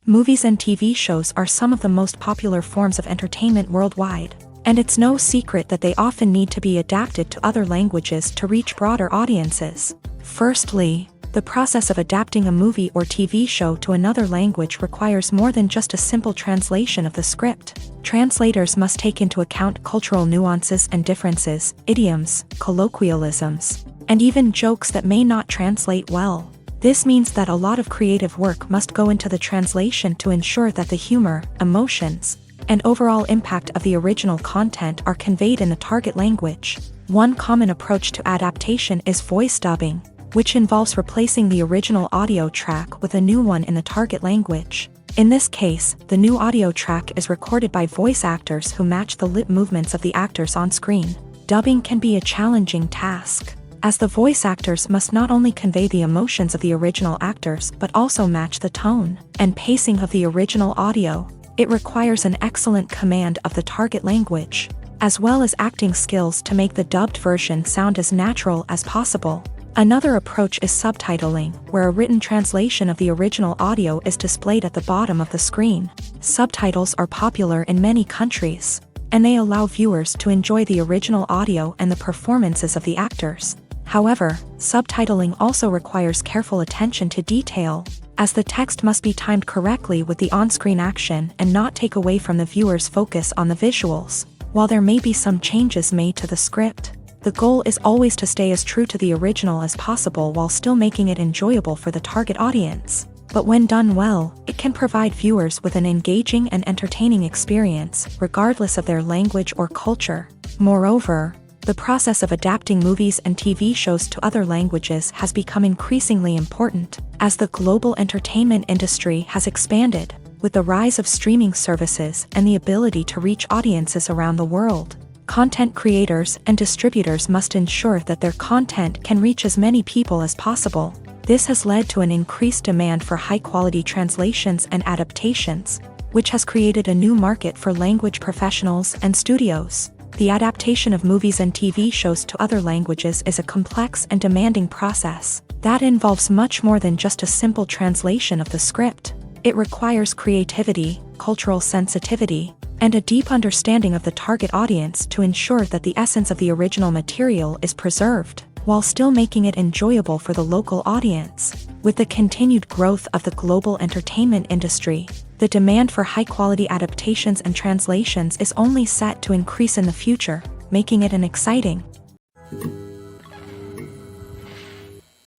Movies and TV shows are some of the most popular forms of entertainment worldwide, and it's no secret that they often need to be adapted to other languages to reach broader audiences. Firstly, the process of adapting a movie or TV show to another language requires more than just a simple translation of the script. Translators must take into account cultural nuances and differences, idioms, colloquialisms, and even jokes that may not translate well. This means that a lot of creative work must go into the translation to ensure that the humor, emotions, and overall impact of the original content are conveyed in the target language. One common approach to adaptation is voice dubbing, which involves replacing the original audio track with a new one in the target language. In this case, the new audio track is recorded by voice actors who match the lip movements of the actors on screen. Dubbing can be a challenging task, as the voice actors must not only convey the emotions of the original actors but also match the tone and pacing of the original audio. It requires an excellent command of the target language, as well as acting skills to make the dubbed version sound as natural as possible. Another approach is subtitling, where a written translation of the original audio is displayed at the bottom of the screen. Subtitles are popular in many countries, and they allow viewers to enjoy the original audio and the performances of the actors. However, subtitling also requires careful attention to detail, as the text must be timed correctly with the on-screen action and not take away from the viewer's focus on the visuals. While there may be some changes made to the script, the goal is always to stay as true to the original as possible while still making it enjoyable for the target audience. But when done well, it can provide viewers with an engaging and entertaining experience, regardless of their language or culture. Moreover, the process of adapting movies and TV shows to other languages has become increasingly important, as the global entertainment industry has expanded, with the rise of streaming services and the ability to reach audiences around the world. Content creators and distributors must ensure that their content can reach as many people as possible. This has led to an increased demand for high-quality translations and adaptations, which has created a new market for language professionals and studios. The adaptation of movies and TV shows to other languages is a complex and demanding process that involves much more than just a simple translation of the script. It requires creativity, cultural sensitivity, and a deep understanding of the target audience to ensure that the essence of the original material is preserved, while still making it enjoyable for the local audience. With the continued growth of the global entertainment industry, the demand for high-quality adaptations and translations is only set to increase in the future, making it an exciting.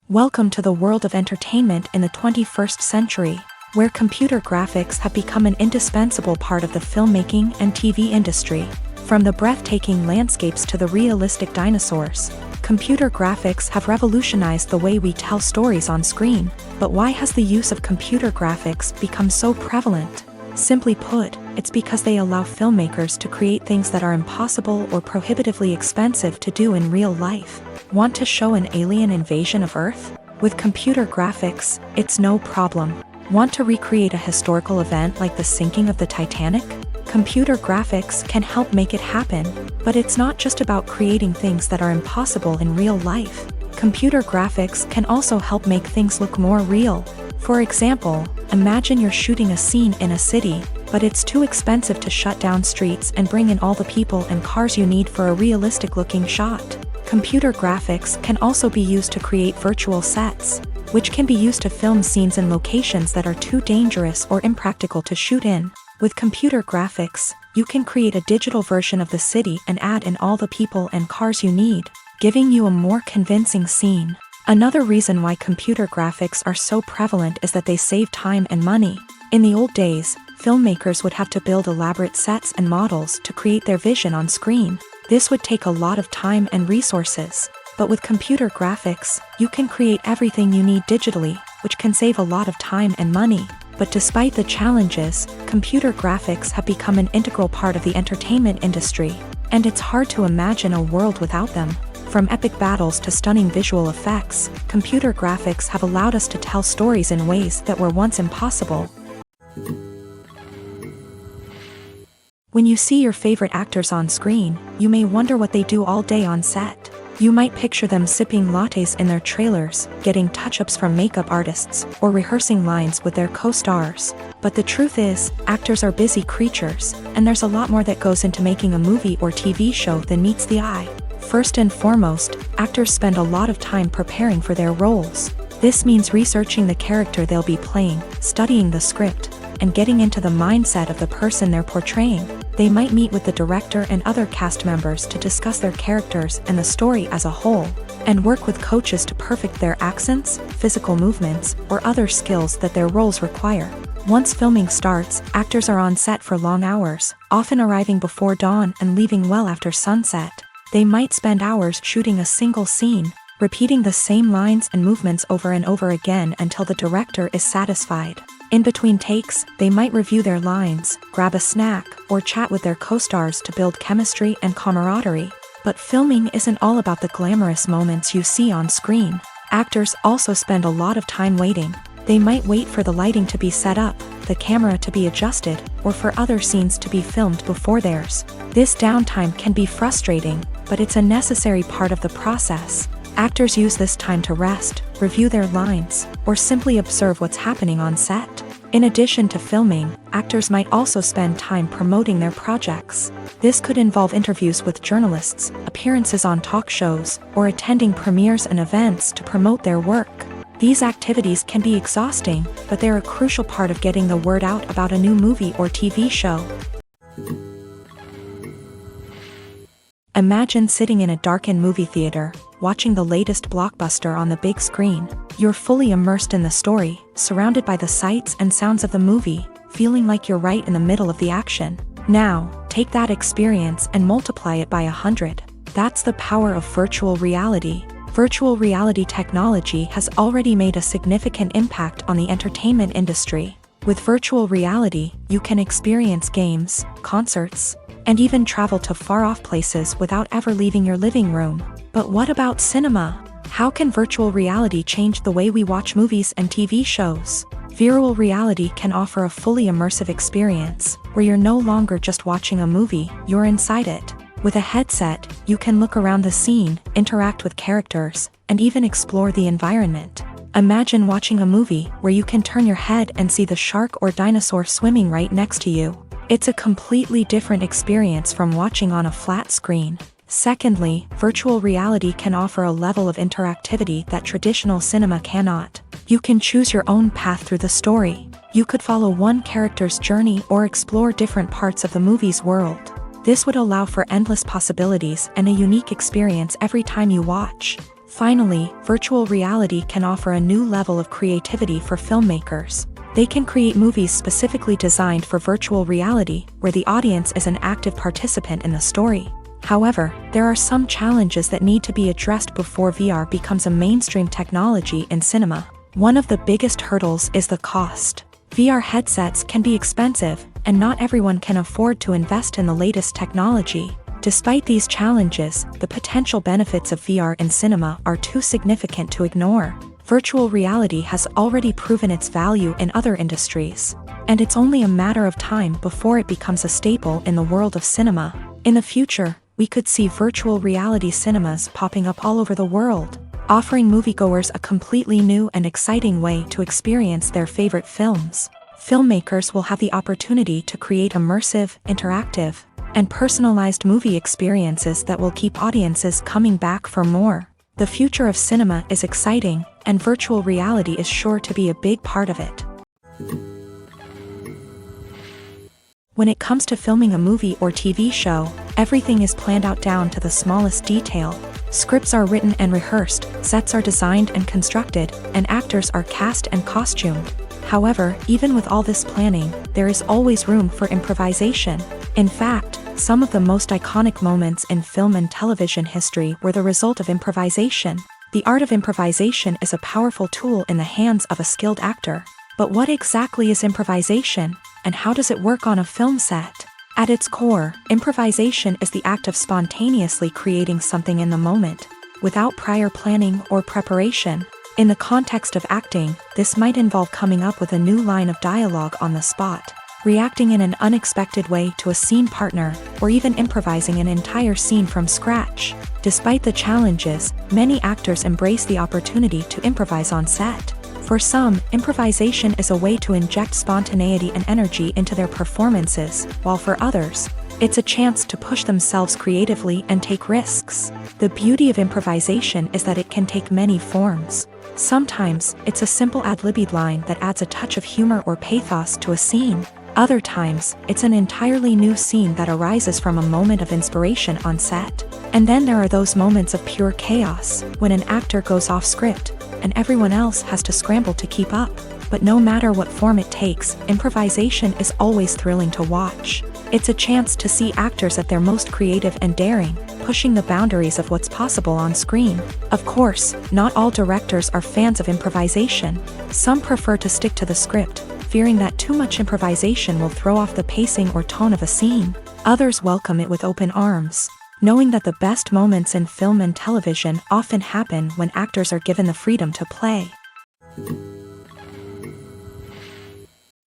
Welcome to the world of entertainment in the 21st century, where computer graphics have become an indispensable part of the filmmaking and TV industry. From the breathtaking landscapes to the realistic dinosaurs, computer graphics have revolutionized the way we tell stories on screen. But why has the use of computer graphics become so prevalent? Simply put, it's because they allow filmmakers to create things that are impossible or prohibitively expensive to do in real life. Want to show an alien invasion of Earth? With computer graphics, it's no problem. Want to recreate a historical event like the sinking of the Titanic? Computer graphics can help make it happen, but it's not just about creating things that are impossible in real life. Computer graphics can also help make things look more real. For example, imagine you're shooting a scene in a city, but it's too expensive to shut down streets and bring in all the people and cars you need for a realistic-looking shot. Computer graphics can also be used to create virtual sets, which can be used to film scenes in locations that are too dangerous or impractical to shoot in. With computer graphics, you can create a digital version of the city and add in all the people and cars you need, giving you a more convincing scene. Another reason why computer graphics are so prevalent is that they save time and money. In the old days, filmmakers would have to build elaborate sets and models to create their vision on screen. This would take a lot of time and resources. But with computer graphics, you can create everything you need digitally, which can save a lot of time and money. But despite the challenges, computer graphics have become an integral part of the entertainment industry, and it's hard to imagine a world without them. From epic battles to stunning visual effects, computer graphics have allowed us to tell stories in ways that were once impossible. When you see your favorite actors on screen, you may wonder what they do all day on set. You might picture them sipping lattes in their trailers, getting touch-ups from makeup artists, or rehearsing lines with their co-stars. But the truth is, actors are busy creatures, and there's a lot more that goes into making a movie or TV show than meets the eye. First and foremost, actors spend a lot of time preparing for their roles. This means researching the character they'll be playing, studying the script, and getting into the mindset of the person they're portraying. They might meet with the director and other cast members to discuss their characters and the story as a whole, and work with coaches to perfect their accents, physical movements, or other skills that their roles require. Once filming starts, actors are on set for long hours, often arriving before dawn and leaving well after sunset. They might spend hours shooting a single scene, repeating the same lines and movements over and over again until the director is satisfied. In between takes, they might review their lines, grab a snack, or chat with their co-stars to build chemistry and camaraderie. But filming isn't all about the glamorous moments you see on screen. Actors also spend a lot of time waiting. They might wait for the lighting to be set up, the camera to be adjusted, or for other scenes to be filmed before theirs. This downtime can be frustrating, but it's a necessary part of the process. Actors use this time to rest, review their lines, or simply observe what's happening on set. In addition to filming, actors might also spend time promoting their projects. This could involve interviews with journalists, appearances on talk shows, or attending premieres and events to promote their work. These activities can be exhausting, but they're a crucial part of getting the word out about a new movie or TV show. Imagine sitting in a darkened movie theater, watching the latest blockbuster on the big screen. You're fully immersed in the story, surrounded by the sights and sounds of the movie, feeling like you're right in the middle of the action. Now, take that experience and multiply it by 100. That's the power of virtual reality. Virtual reality technology has already made a significant impact on the entertainment industry. With virtual reality, you can experience games, concerts, and even travel to far-off places without ever leaving your living room. But what about cinema? How can virtual reality change the way we watch movies and TV shows? Virtual reality can offer a fully immersive experience, where you're no longer just watching a movie, you're inside it. With a headset, you can look around the scene, interact with characters, and even explore the environment. Imagine watching a movie where you can turn your head and see the shark or dinosaur swimming right next to you. It's a completely different experience from watching on a flat screen. Secondly, virtual reality can offer a level of interactivity that traditional cinema cannot. You can choose your own path through the story. You could follow one character's journey or explore different parts of the movie's world. This would allow for endless possibilities and a unique experience every time you watch. Finally, virtual reality can offer a new level of creativity for filmmakers. They can create movies specifically designed for virtual reality, where the audience is an active participant in the story. However, there are some challenges that need to be addressed before VR becomes a mainstream technology in cinema. One of the biggest hurdles is the cost. VR headsets can be expensive, and not everyone can afford to invest in the latest technology. Despite these challenges, the potential benefits of VR in cinema are too significant to ignore. Virtual reality has already proven its value in other industries, and it's only a matter of time before it becomes a staple in the world of cinema. In the future, we could see virtual reality cinemas popping up all over the world, offering moviegoers a completely new and exciting way to experience their favorite films. Filmmakers will have the opportunity to create immersive, interactive, and personalized movie experiences that will keep audiences coming back for more. The future of cinema is exciting, and virtual reality is sure to be a big part of it. When it comes to filming a movie or TV show, everything is planned out down to the smallest detail. Scripts are written and rehearsed, sets are designed and constructed, and actors are cast and costumed. However, even with all this planning, there is always room for improvisation. In fact, some of the most iconic moments in film and television history were the result of improvisation. The art of improvisation is a powerful tool in the hands of a skilled actor. But what exactly is improvisation, and how does it work on a film set? At its core, improvisation is the act of spontaneously creating something in the moment, without prior planning or preparation. In the context of acting, this might involve coming up with a new line of dialogue on the spot, reacting in an unexpected way to a scene partner, or even improvising an entire scene from scratch. Despite the challenges, many actors embrace the opportunity to improvise on set. For some, improvisation is a way to inject spontaneity and energy into their performances, while for others, it's a chance to push themselves creatively and take risks. The beauty of improvisation is that it can take many forms. Sometimes, it's a simple ad-libbed line that adds a touch of humor or pathos to a scene. Other times, it's an entirely new scene that arises from a moment of inspiration on set. And then there are those moments of pure chaos, when an actor goes off script, and everyone else has to scramble to keep up. But no matter what form it takes, improvisation is always thrilling to watch. It's a chance to see actors at their most creative and daring, pushing the boundaries of what's possible on screen. Of course, not all directors are fans of improvisation. Some prefer to stick to the script, fearing that too much improvisation will throw off the pacing or tone of a scene. Others welcome it with open arms, knowing that the best moments in film and television often happen when actors are given the freedom to play.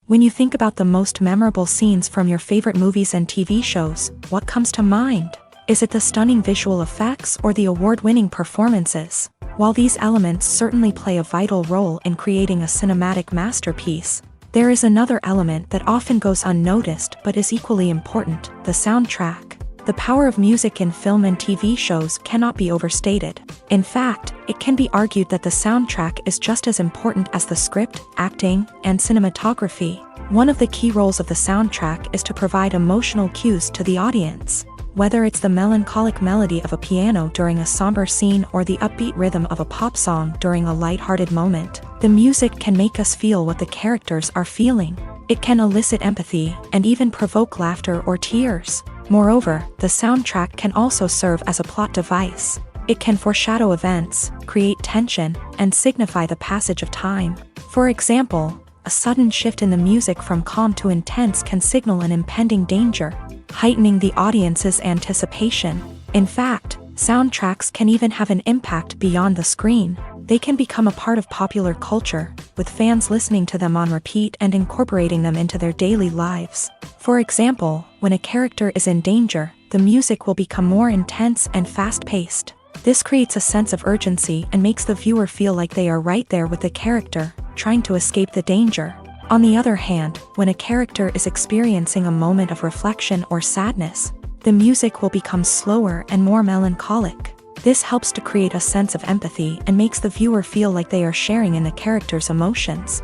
When you think about the most memorable scenes from your favorite movies and TV shows, what comes to mind? Is it the stunning visual effects or the award-winning performances? While these elements certainly play a vital role in creating a cinematic masterpiece, there is another element that often goes unnoticed but is equally important: the soundtrack. The power of music in film and TV shows cannot be overstated. In fact, it can be argued that the soundtrack is just as important as the script, acting, and cinematography. One of the key roles of the soundtrack is to provide emotional cues to the audience. Whether it's the melancholic melody of a piano during a somber scene or the upbeat rhythm of a pop song during a lighthearted moment, the music can make us feel what the characters are feeling. It can elicit empathy and even provoke laughter or tears. Moreover, the soundtrack can also serve as a plot device. It can foreshadow events, create tension, and signify the passage of time. For example, a sudden shift in the music from calm to intense can signal an impending danger, heightening the audience's anticipation. In fact, soundtracks can even have an impact beyond the screen. They can become a part of popular culture, with fans listening to them on repeat and incorporating them into their daily lives. For example, when a character is in danger, the music will become more intense and fast-paced. This creates a sense of urgency and makes the viewer feel like they are right there with the character, trying to escape the danger. On the other hand, when a character is experiencing a moment of reflection or sadness, the music will become slower and more melancholic. This helps to create a sense of empathy and makes the viewer feel like they are sharing in the character's emotions.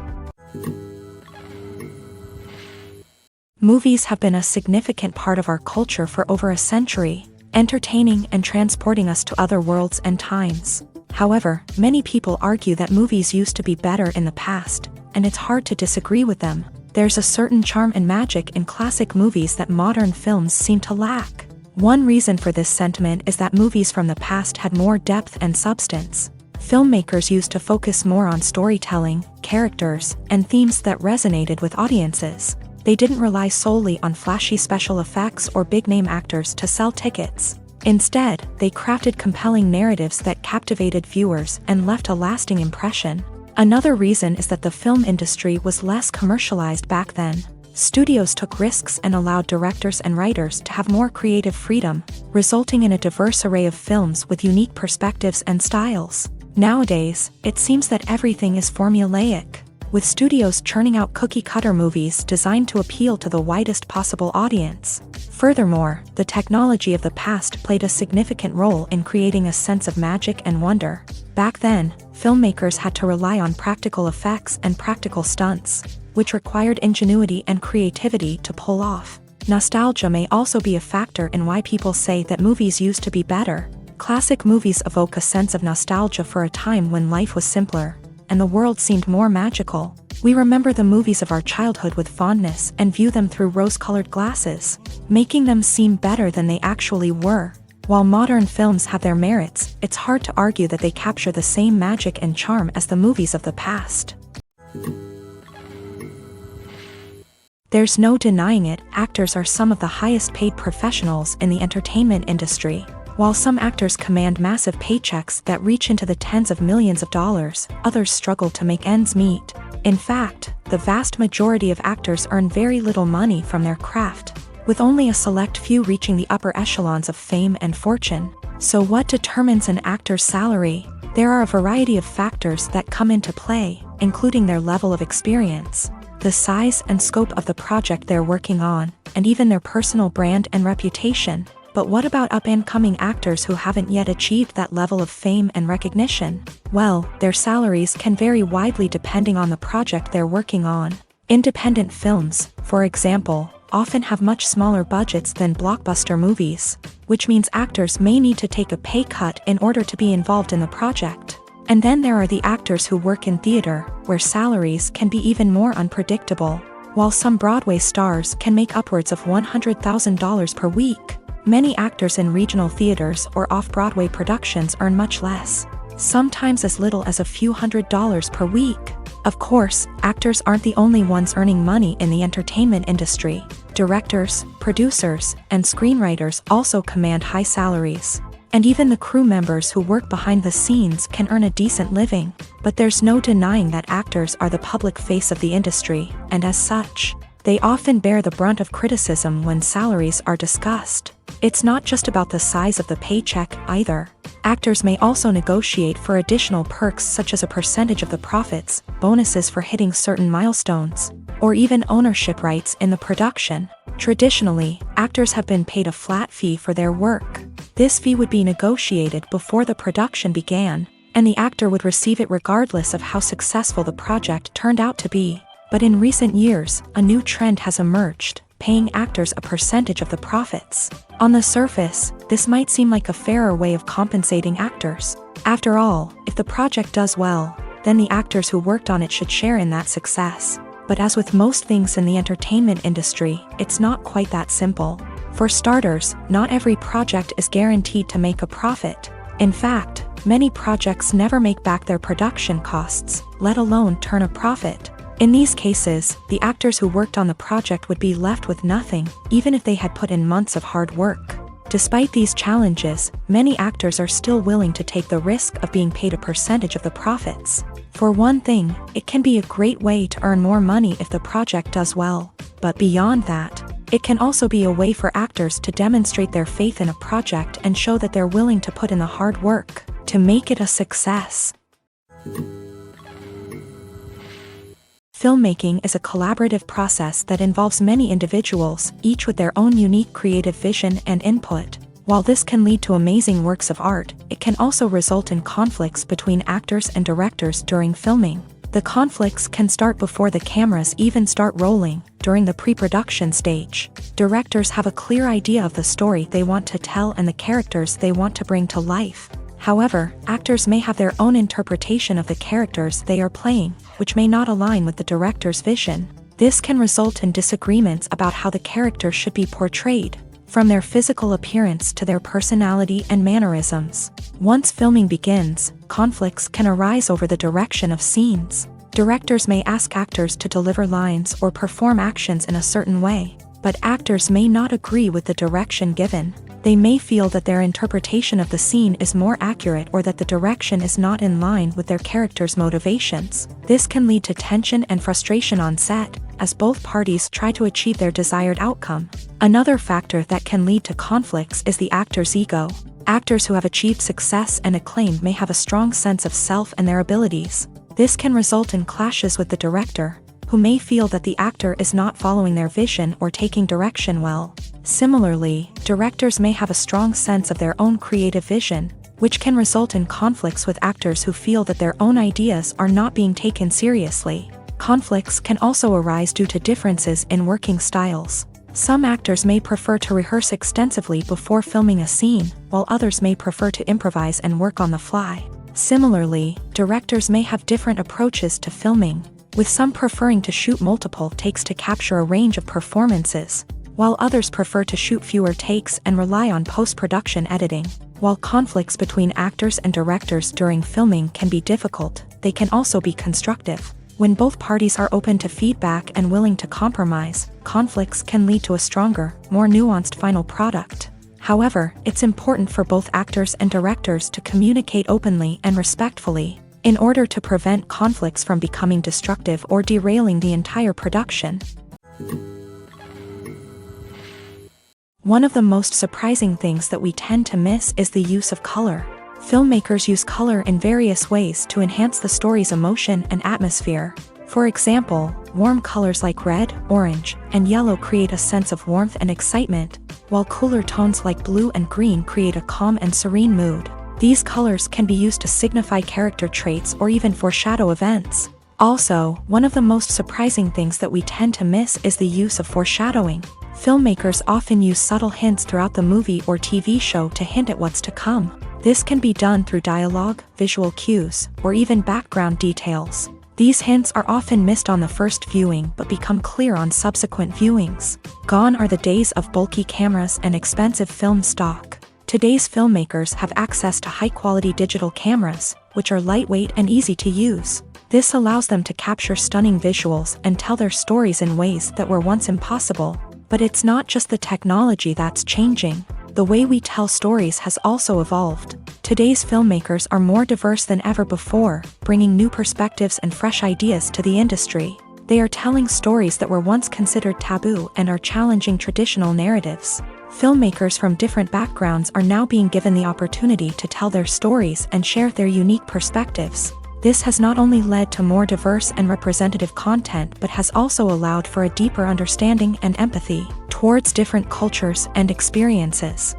Movies have been a significant part of our culture for over a century, entertaining and transporting us to other worlds and times. However, many people argue that movies used to be better in the past, and it's hard to disagree with them. There's a certain charm and magic in classic movies that modern films seem to lack. One reason for this sentiment is that movies from the past had more depth and substance. Filmmakers used to focus more on storytelling, characters, and themes that resonated with audiences. They didn't rely solely on flashy special effects or big-name actors to sell tickets. Instead, they crafted compelling narratives that captivated viewers and left a lasting impression. Another reason is that the film industry was less commercialized back then. Studios took risks and allowed directors and writers to have more creative freedom, resulting in a diverse array of films with unique perspectives and styles. Nowadays, it seems that everything is formulaic, with studios churning out cookie-cutter movies designed to appeal to the widest possible audience. Furthermore, the technology of the past played a significant role in creating a sense of magic and wonder. Back then, filmmakers had to rely on practical effects and practical stunts, which required ingenuity and creativity to pull off. Nostalgia may also be a factor in why people say that movies used to be better. Classic movies evoke a sense of nostalgia for a time when life was simpler, and the world seemed more magical. We remember the movies of our childhood with fondness and view them through rose-colored glasses, making them seem better than they actually were. While modern films have their merits, it's hard to argue that they capture the same magic and charm as the movies of the past. There's no denying it, actors are some of the highest-paid professionals in the entertainment industry. While some actors command massive paychecks that reach into the tens of millions of dollars, others struggle to make ends meet. In fact, the vast majority of actors earn very little money from their craft, with only a select few reaching the upper echelons of fame and fortune. So what determines an actor's salary? There are a variety of factors that come into play, including their level of experience, the size and scope of the project they're working on, and even their personal brand and reputation. But what about up-and-coming actors who haven't yet achieved that level of fame and recognition? Well, their salaries can vary widely depending on the project they're working on. Independent films, for example, often have much smaller budgets than blockbuster movies, which means actors may need to take a pay cut in order to be involved in the project. And then there are the actors who work in theater, where salaries can be even more unpredictable. While some Broadway stars can make upwards of $100,000 per week, many actors in regional theaters or off-Broadway productions earn much less, sometimes as little as a few $100s per week. Of course, actors aren't the only ones earning money in the entertainment industry. Directors, producers, and screenwriters also command high salaries. And even the crew members who work behind the scenes can earn a decent living. But there's no denying that actors are the public face of the industry, and as such, they often bear the brunt of criticism when salaries are discussed. It's not just about the size of the paycheck, either. Actors may also negotiate for additional perks such as a percentage of the profits, bonuses for hitting certain milestones, or even ownership rights in the production. Traditionally, actors have been paid a flat fee for their work. This fee would be negotiated before the production began, and the actor would receive it regardless of how successful the project turned out to be. But in recent years, a new trend has emerged, paying actors a percentage of the profits. On the surface, this might seem like a fairer way of compensating actors. After all, if the project does well, then the actors who worked on it should share in that success. But as with most things in the entertainment industry, it's not quite that simple. For starters, not every project is guaranteed to make a profit. In fact, many projects never make back their production costs, let alone turn a profit. In these cases, the actors who worked on the project would be left with nothing, even if they had put in months of hard work. Despite these challenges, many actors are still willing to take the risk of being paid a percentage of the profits. For one thing, it can be a great way to earn more money if the project does well. But beyond that, it can also be a way for actors to demonstrate their faith in a project and show that they're willing to put in the hard work to make it a success. Filmmaking is a collaborative process that involves many individuals, each with their own unique creative vision and input. While this can lead to amazing works of art, it can also result in conflicts between actors and directors during filming. The conflicts can start before the cameras even start rolling, during the pre-production stage. Directors have a clear idea of the story they want to tell and the characters they want to bring to life. However, actors may have their own interpretation of the characters they are playing, which may not align with the director's vision. This can result in disagreements about how the character should be portrayed, from their physical appearance to their personality and mannerisms. Once filming begins, conflicts can arise over the direction of scenes. Directors may ask actors to deliver lines or perform actions in a certain way, but actors may not agree with the direction given. They may feel that their interpretation of the scene is more accurate or that the direction is not in line with their character's motivations. This can lead to tension and frustration on set, as both parties try to achieve their desired outcome. Another factor that can lead to conflicts is the actor's ego. Actors who have achieved success and acclaim may have a strong sense of self and their abilities. This can result in clashes with the director, who may feel that the actor is not following their vision or taking direction well. Similarly, directors may have a strong sense of their own creative vision, which can result in conflicts with actors who feel that their own ideas are not being taken seriously. Conflicts can also arise due to differences in working styles. Some actors may prefer to rehearse extensively before filming a scene, while others may prefer to improvise and work on the fly. Similarly, directors may have different approaches to filming, with some preferring to shoot multiple takes to capture a range of performances, while others prefer to shoot fewer takes and rely on post-production editing. While conflicts between actors and directors during filming can be difficult, they can also be constructive. When both parties are open to feedback and willing to compromise, conflicts can lead to a stronger, more nuanced final product. However, it's important for both actors and directors to communicate openly and respectfully, in order to prevent conflicts from becoming destructive or derailing the entire production. One of the most surprising things that we tend to miss is the use of color. Filmmakers use color in various ways to enhance the story's emotion and atmosphere. For example, warm colors like red, orange, and yellow create a sense of warmth and excitement, while cooler tones like blue and green create a calm and serene mood. These colors can be used to signify character traits or even foreshadow events. Also, one of the most surprising things that we tend to miss is the use of foreshadowing. Filmmakers often use subtle hints throughout the movie or TV show to hint at what's to come. This can be done through dialogue, visual cues, or even background details. These hints are often missed on the first viewing but become clear on subsequent viewings. Gone are the days of bulky cameras and expensive film stock. Today's filmmakers have access to high-quality digital cameras, which are lightweight and easy to use. This allows them to capture stunning visuals and tell their stories in ways that were once impossible. But it's not just the technology that's changing. The way we tell stories has also evolved. Today's filmmakers are more diverse than ever before, bringing new perspectives and fresh ideas to the industry. They are telling stories that were once considered taboo and are challenging traditional narratives. Filmmakers from different backgrounds are now being given the opportunity to tell their stories and share their unique perspectives. This has not only led to more diverse and representative content but has also allowed for a deeper understanding and empathy towards different cultures and experiences.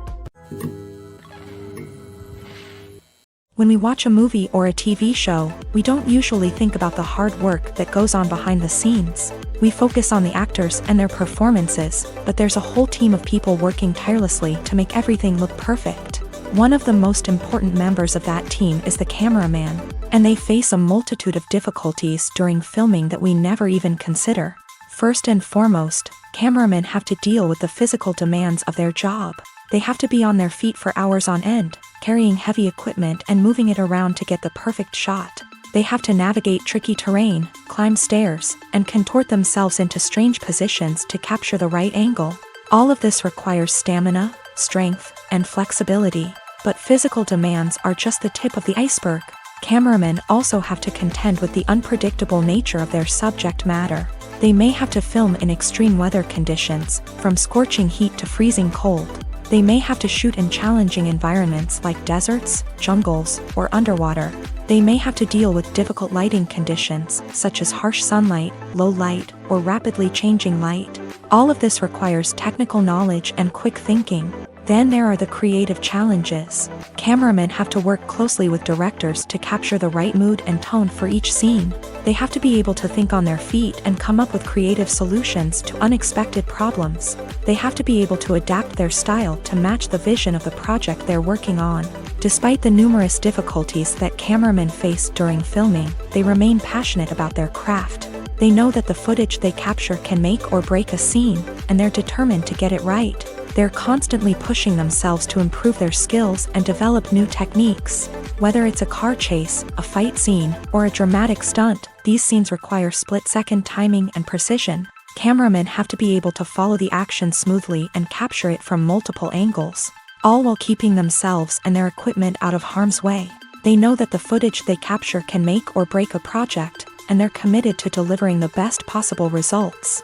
When we watch a movie or a TV show, we don't usually think about the hard work that goes on behind the scenes. We focus on the actors and their performances, but there's a whole team of people working tirelessly to make everything look perfect. One of the most important members of that team is the cameraman, and they face a multitude of difficulties during filming that we never even consider. First and foremost, cameramen have to deal with the physical demands of their job. They have to be on their feet for hours on end, carrying heavy equipment and moving it around to get the perfect shot. They have to navigate tricky terrain, climb stairs, and contort themselves into strange positions to capture the right angle. All of this requires stamina, strength, and flexibility. But physical demands are just the tip of the iceberg. Cameramen also have to contend with the unpredictable nature of their subject matter. They may have to film in extreme weather conditions, from scorching heat to freezing cold. They may have to shoot in challenging environments like deserts, jungles, or underwater. They may have to deal with difficult lighting conditions, such as harsh sunlight, low light, or rapidly changing light. All of this requires technical knowledge and quick thinking. Then there are the creative challenges. Cameramen have to work closely with directors to capture the right mood and tone for each scene. They have to be able to think on their feet and come up with creative solutions to unexpected problems. They have to be able to adapt their style to match the vision of the project they're working on. Despite the numerous difficulties that cameramen face during filming, they remain passionate about their craft. They know that the footage they capture can make or break a scene, and they're determined to get it right. They're constantly pushing themselves to improve their skills and develop new techniques. Whether it's a car chase, a fight scene, or a dramatic stunt, these scenes require split-second timing and precision. Cameramen have to be able to follow the action smoothly and capture it from multiple angles, all while keeping themselves and their equipment out of harm's way. They know that the footage they capture can make or break a project, and they're committed to delivering the best possible results.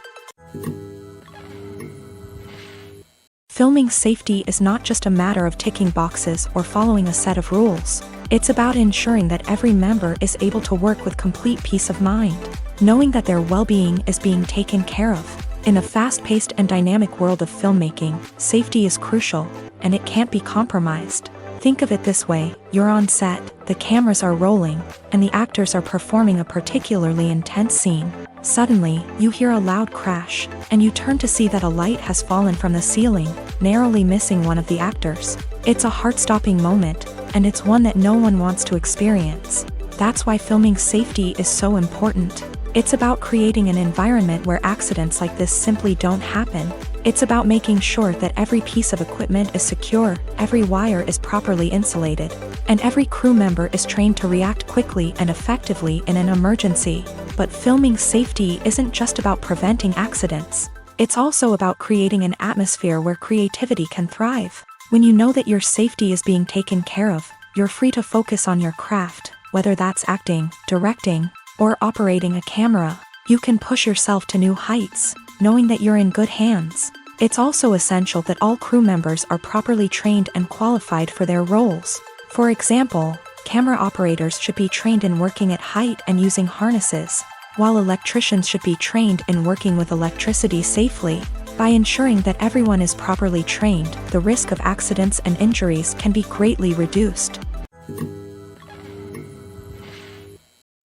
Filming safety is not just a matter of ticking boxes or following a set of rules. It's about ensuring that every member is able to work with complete peace of mind, knowing that their well-being is being taken care of. In a fast-paced and dynamic world of filmmaking, safety is crucial, and it can't be compromised. Think of it this way: you're on set, the cameras are rolling, and the actors are performing a particularly intense scene. Suddenly, you hear a loud crash, and you turn to see that a light has fallen from the ceiling, narrowly missing one of the actors. It's a heart-stopping moment, and it's one that no one wants to experience. That's why filming safety is so important. It's about creating an environment where accidents like this simply don't happen. It's about making sure that every piece of equipment is secure, every wire is properly insulated, and every crew member is trained to react quickly and effectively in an emergency. But filming safety isn't just about preventing accidents. It's also about creating an atmosphere where creativity can thrive. When you know that your safety is being taken care of, you're free to focus on your craft, whether that's acting, directing, or operating a camera. You can push yourself to new heights, knowing that you're in good hands. It's also essential that all crew members are properly trained and qualified for their roles. For example, camera operators should be trained in working at height and using harnesses, while electricians should be trained in working with electricity safely. By ensuring that everyone is properly trained, the risk of accidents and injuries can be greatly reduced.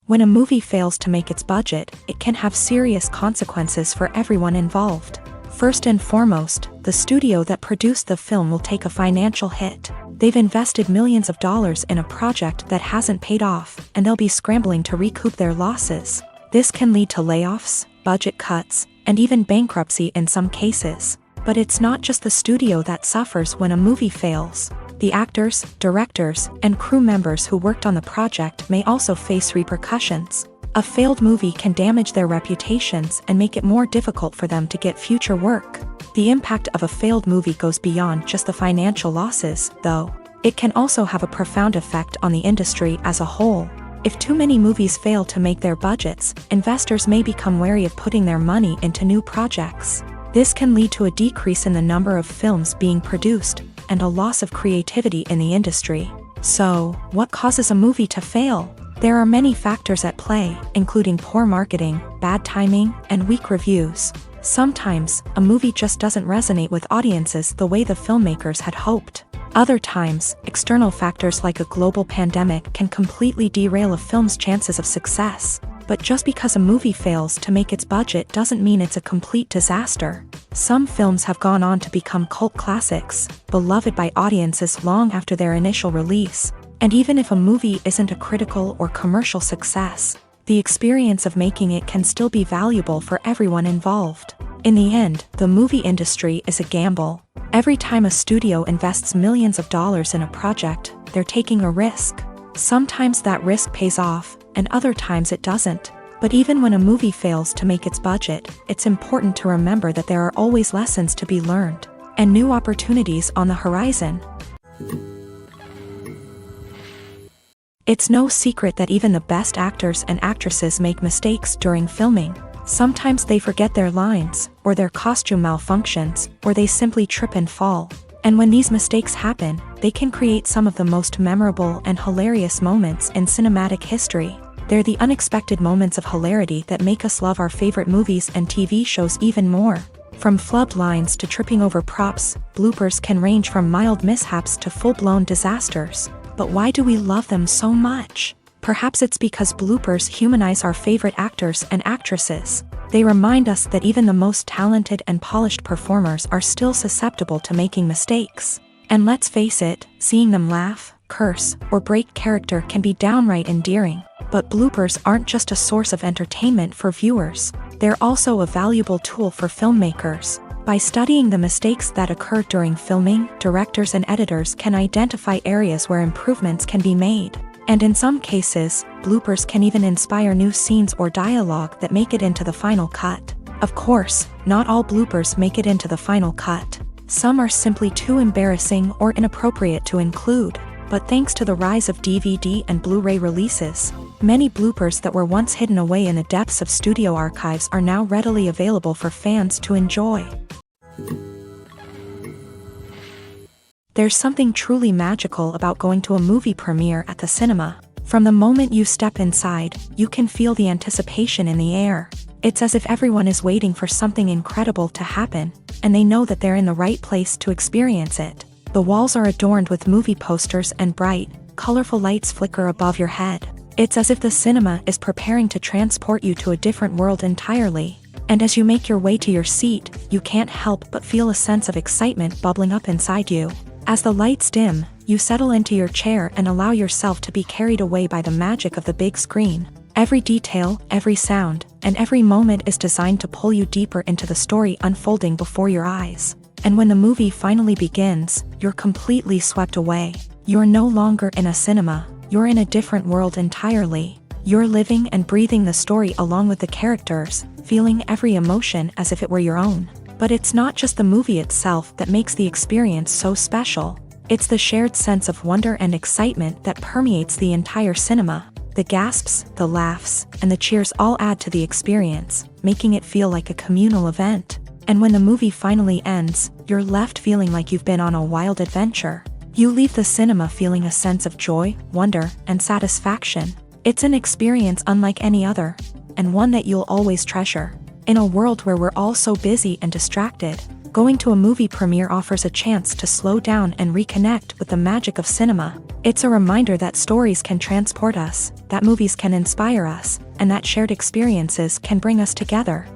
When a movie fails to make its budget, it can have serious consequences for everyone involved. First and foremost, the studio that produced the film will take a financial hit. They've invested millions of dollars in a project that hasn't paid off, and they'll be scrambling to recoup their losses. This can lead to layoffs, budget cuts, and even bankruptcy in some cases. But it's not just the studio that suffers when a movie fails. The actors, directors, and crew members who worked on the project may also face repercussions. A failed movie can damage their reputations and make it more difficult for them to get future work. The impact of a failed movie goes beyond just the financial losses, though. It can also have a profound effect on the industry as a whole. If too many movies fail to make their budgets, investors may become wary of putting their money into new projects. This can lead to a decrease in the number of films being produced, and a loss of creativity in the industry. So, what causes a movie to fail? There are many factors at play, including poor marketing, bad timing, and weak reviews. Sometimes, a movie just doesn't resonate with audiences the way the filmmakers had hoped. Other times, external factors like a global pandemic can completely derail a film's chances of success. But just because a movie fails to make its budget doesn't mean it's a complete disaster. Some films have gone on to become cult classics, beloved by audiences long after their initial release. And even if a movie isn't a critical or commercial success, the experience of making it can still be valuable for everyone involved. In the end, the movie industry is a gamble. Every time a studio invests millions of dollars in a project, they're taking a risk. Sometimes that risk pays off, and other times it doesn't. But even when a movie fails to make its budget, it's important to remember that there are always lessons to be learned, and new opportunities on the horizon. It's no secret that even the best actors and actresses make mistakes during filming. Sometimes they forget their lines, or their costume malfunctions, or they simply trip and fall. And when these mistakes happen, they can create some of the most memorable and hilarious moments in cinematic history. They're the unexpected moments of hilarity that make us love our favorite movies and TV shows even more. From flubbed lines to tripping over props, bloopers can range from mild mishaps to full-blown disasters. But why do we love them so much? Perhaps it's because bloopers humanize our favorite actors and actresses. They remind us that even the most talented and polished performers are still susceptible to making mistakes. And let's face it, seeing them laugh, curse, or break character can be downright endearing. But bloopers aren't just a source of entertainment for viewers, they're also a valuable tool for filmmakers. By studying the mistakes that occur during filming, directors and editors can identify areas where improvements can be made. And in some cases, bloopers can even inspire new scenes or dialogue that make it into the final cut. Of course, not all bloopers make it into the final cut. Some are simply too embarrassing or inappropriate to include. But thanks to the rise of DVD and Blu-ray releases, many bloopers that were once hidden away in the depths of studio archives are now readily available for fans to enjoy. There's something truly magical about going to a movie premiere at the cinema. From the moment you step inside, you can feel the anticipation in the air. It's as if everyone is waiting for something incredible to happen, and they know that they're in the right place to experience it. The walls are adorned with movie posters and bright, colorful lights flicker above your head. It's as if the cinema is preparing to transport you to a different world entirely. And as you make your way to your seat, you can't help but feel a sense of excitement bubbling up inside you. As the lights dim, you settle into your chair and allow yourself to be carried away by the magic of the big screen. Every detail, every sound, and every moment is designed to pull you deeper into the story unfolding before your eyes. And when the movie finally begins, you're completely swept away. You're no longer in a cinema, you're in a different world entirely. You're living and breathing the story along with the characters, feeling every emotion as if it were your own. But it's not just the movie itself that makes the experience so special. It's the shared sense of wonder and excitement that permeates the entire cinema. The gasps, the laughs, and the cheers all add to the experience, making it feel like a communal event. And when the movie finally ends, you're left feeling like you've been on a wild adventure. You leave the cinema feeling a sense of joy, wonder, and satisfaction. It's an experience unlike any other, and one that you'll always treasure. In a world where we're all so busy and distracted, going to a movie premiere offers a chance to slow down and reconnect with the magic of cinema. It's a reminder that stories can transport us, that movies can inspire us, and that shared experiences can bring us together.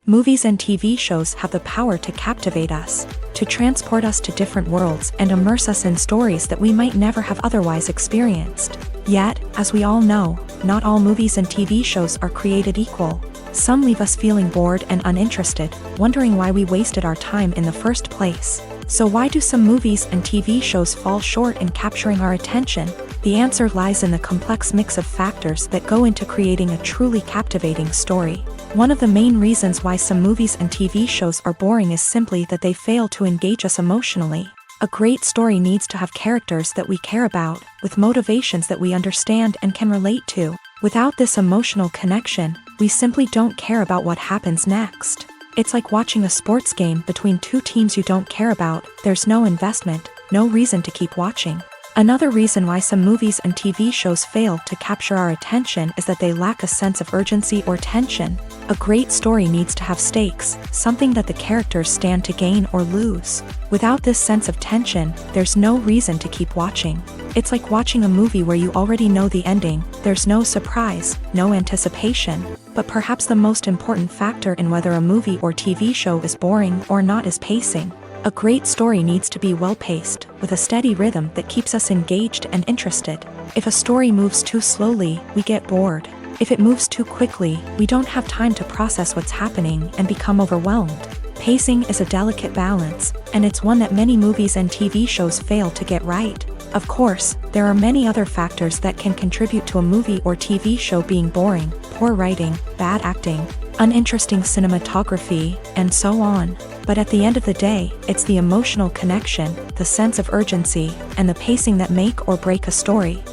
Movies and TV shows have the power to captivate us, to transport us to different worlds and immerse us in stories that we might never have otherwise experienced. Yet, as we all know, not all movies and TV shows are created equal. Some leave us feeling bored and uninterested, wondering why we wasted our time in the first place. So why do some movies and TV shows fall short in capturing our attention? The answer lies in the complex mix of factors that go into creating a truly captivating story. One of the main reasons why some movies and TV shows are boring is simply that they fail to engage us emotionally. A great story needs to have characters that we care about, with motivations that we understand and can relate to. Without this emotional connection, we simply don't care about what happens next. It's like watching a sports game between two teams you don't care about. There's no investment, no reason to keep watching. Another reason why some movies and TV shows fail to capture our attention is that they lack a sense of urgency or tension. A great story needs to have stakes, something that the characters stand to gain or lose. Without this sense of tension, there's no reason to keep watching. It's like watching a movie where you already know the ending. There's no surprise, no anticipation. But perhaps the most important factor in whether a movie or TV show is boring or not is pacing. A great story needs to be well-paced, with a steady rhythm that keeps us engaged and interested. If a story moves too slowly, we get bored. If it moves too quickly, we don't have time to process what's happening and become overwhelmed. Pacing is a delicate balance, and it's one that many movies and TV shows fail to get right. Of course, there are many other factors that can contribute to a movie or TV show being boring: poor writing, bad acting, uninteresting cinematography, and so on. But at the end of the day, it's the emotional connection, the sense of urgency, and the pacing that make or break a story.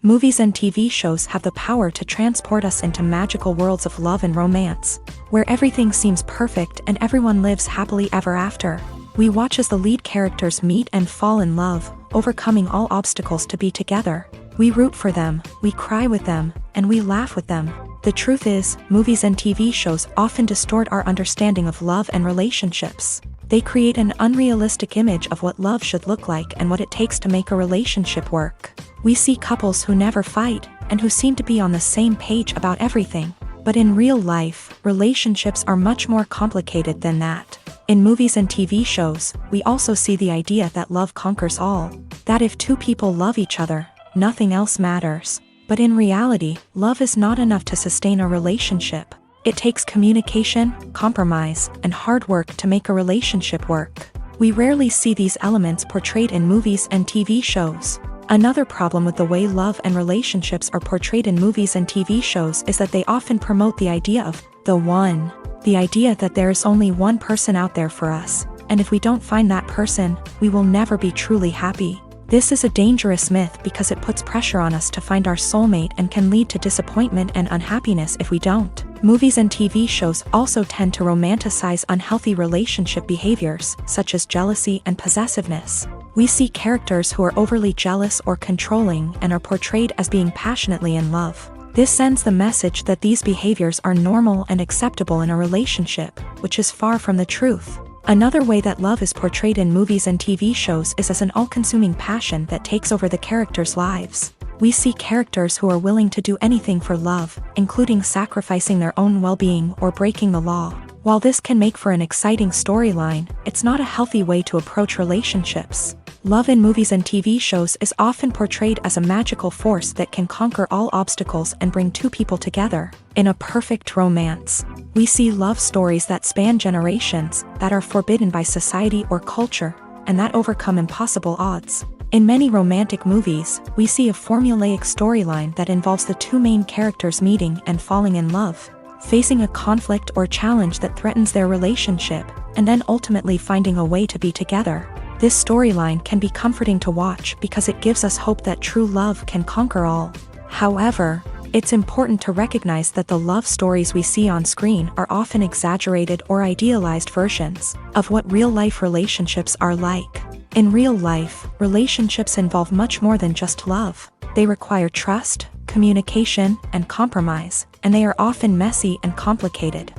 Movies and TV shows have the power to transport us into magical worlds of love and romance, where everything seems perfect and everyone lives happily ever after. We watch as the lead characters meet and fall in love, overcoming all obstacles to be together. We root for them, we cry with them, and we laugh with them. The truth is, movies and TV shows often distort our understanding of love and relationships. They create an unrealistic image of what love should look like and what it takes to make a relationship work. We see couples who never fight, and who seem to be on the same page about everything. But in real life, relationships are much more complicated than that. In movies and TV shows, we also see the idea that love conquers all. That if two people love each other, nothing else matters. But in reality, love is not enough to sustain a relationship. It takes communication, compromise, and hard work to make a relationship work. We rarely see these elements portrayed in movies and TV shows. Another problem with the way love and relationships are portrayed in movies and TV shows is that they often promote the idea of the one. The idea that there is only one person out there for us, and if we don't find that person, we will never be truly happy. This is a dangerous myth because it puts pressure on us to find our soulmate and can lead to disappointment and unhappiness if we don't. Movies and TV shows also tend to romanticize unhealthy relationship behaviors, such as jealousy and possessiveness. We see characters who are overly jealous or controlling and are portrayed as being passionately in love. This sends the message that these behaviors are normal and acceptable in a relationship, which is far from the truth. Another way that love is portrayed in movies and TV shows is as an all-consuming passion that takes over the characters' lives. We see characters who are willing to do anything for love, including sacrificing their own well-being or breaking the law. While this can make for an exciting storyline, it's not a healthy way to approach relationships. Love in movies and TV shows is often portrayed as a magical force that can conquer all obstacles and bring two people together. In a perfect romance, we see love stories that span generations, that are forbidden by society or culture, and that overcome impossible odds. In many romantic movies, we see a formulaic storyline that involves the two main characters meeting and falling in love, facing a conflict or challenge that threatens their relationship, and then ultimately finding a way to be together. This storyline can be comforting to watch because it gives us hope that true love can conquer all. However, it's important to recognize that the love stories we see on screen are often exaggerated or idealized versions of what real-life relationships are like. In real life, relationships involve much more than just love. They require trust, communication, and compromise, and they are often messy and complicated.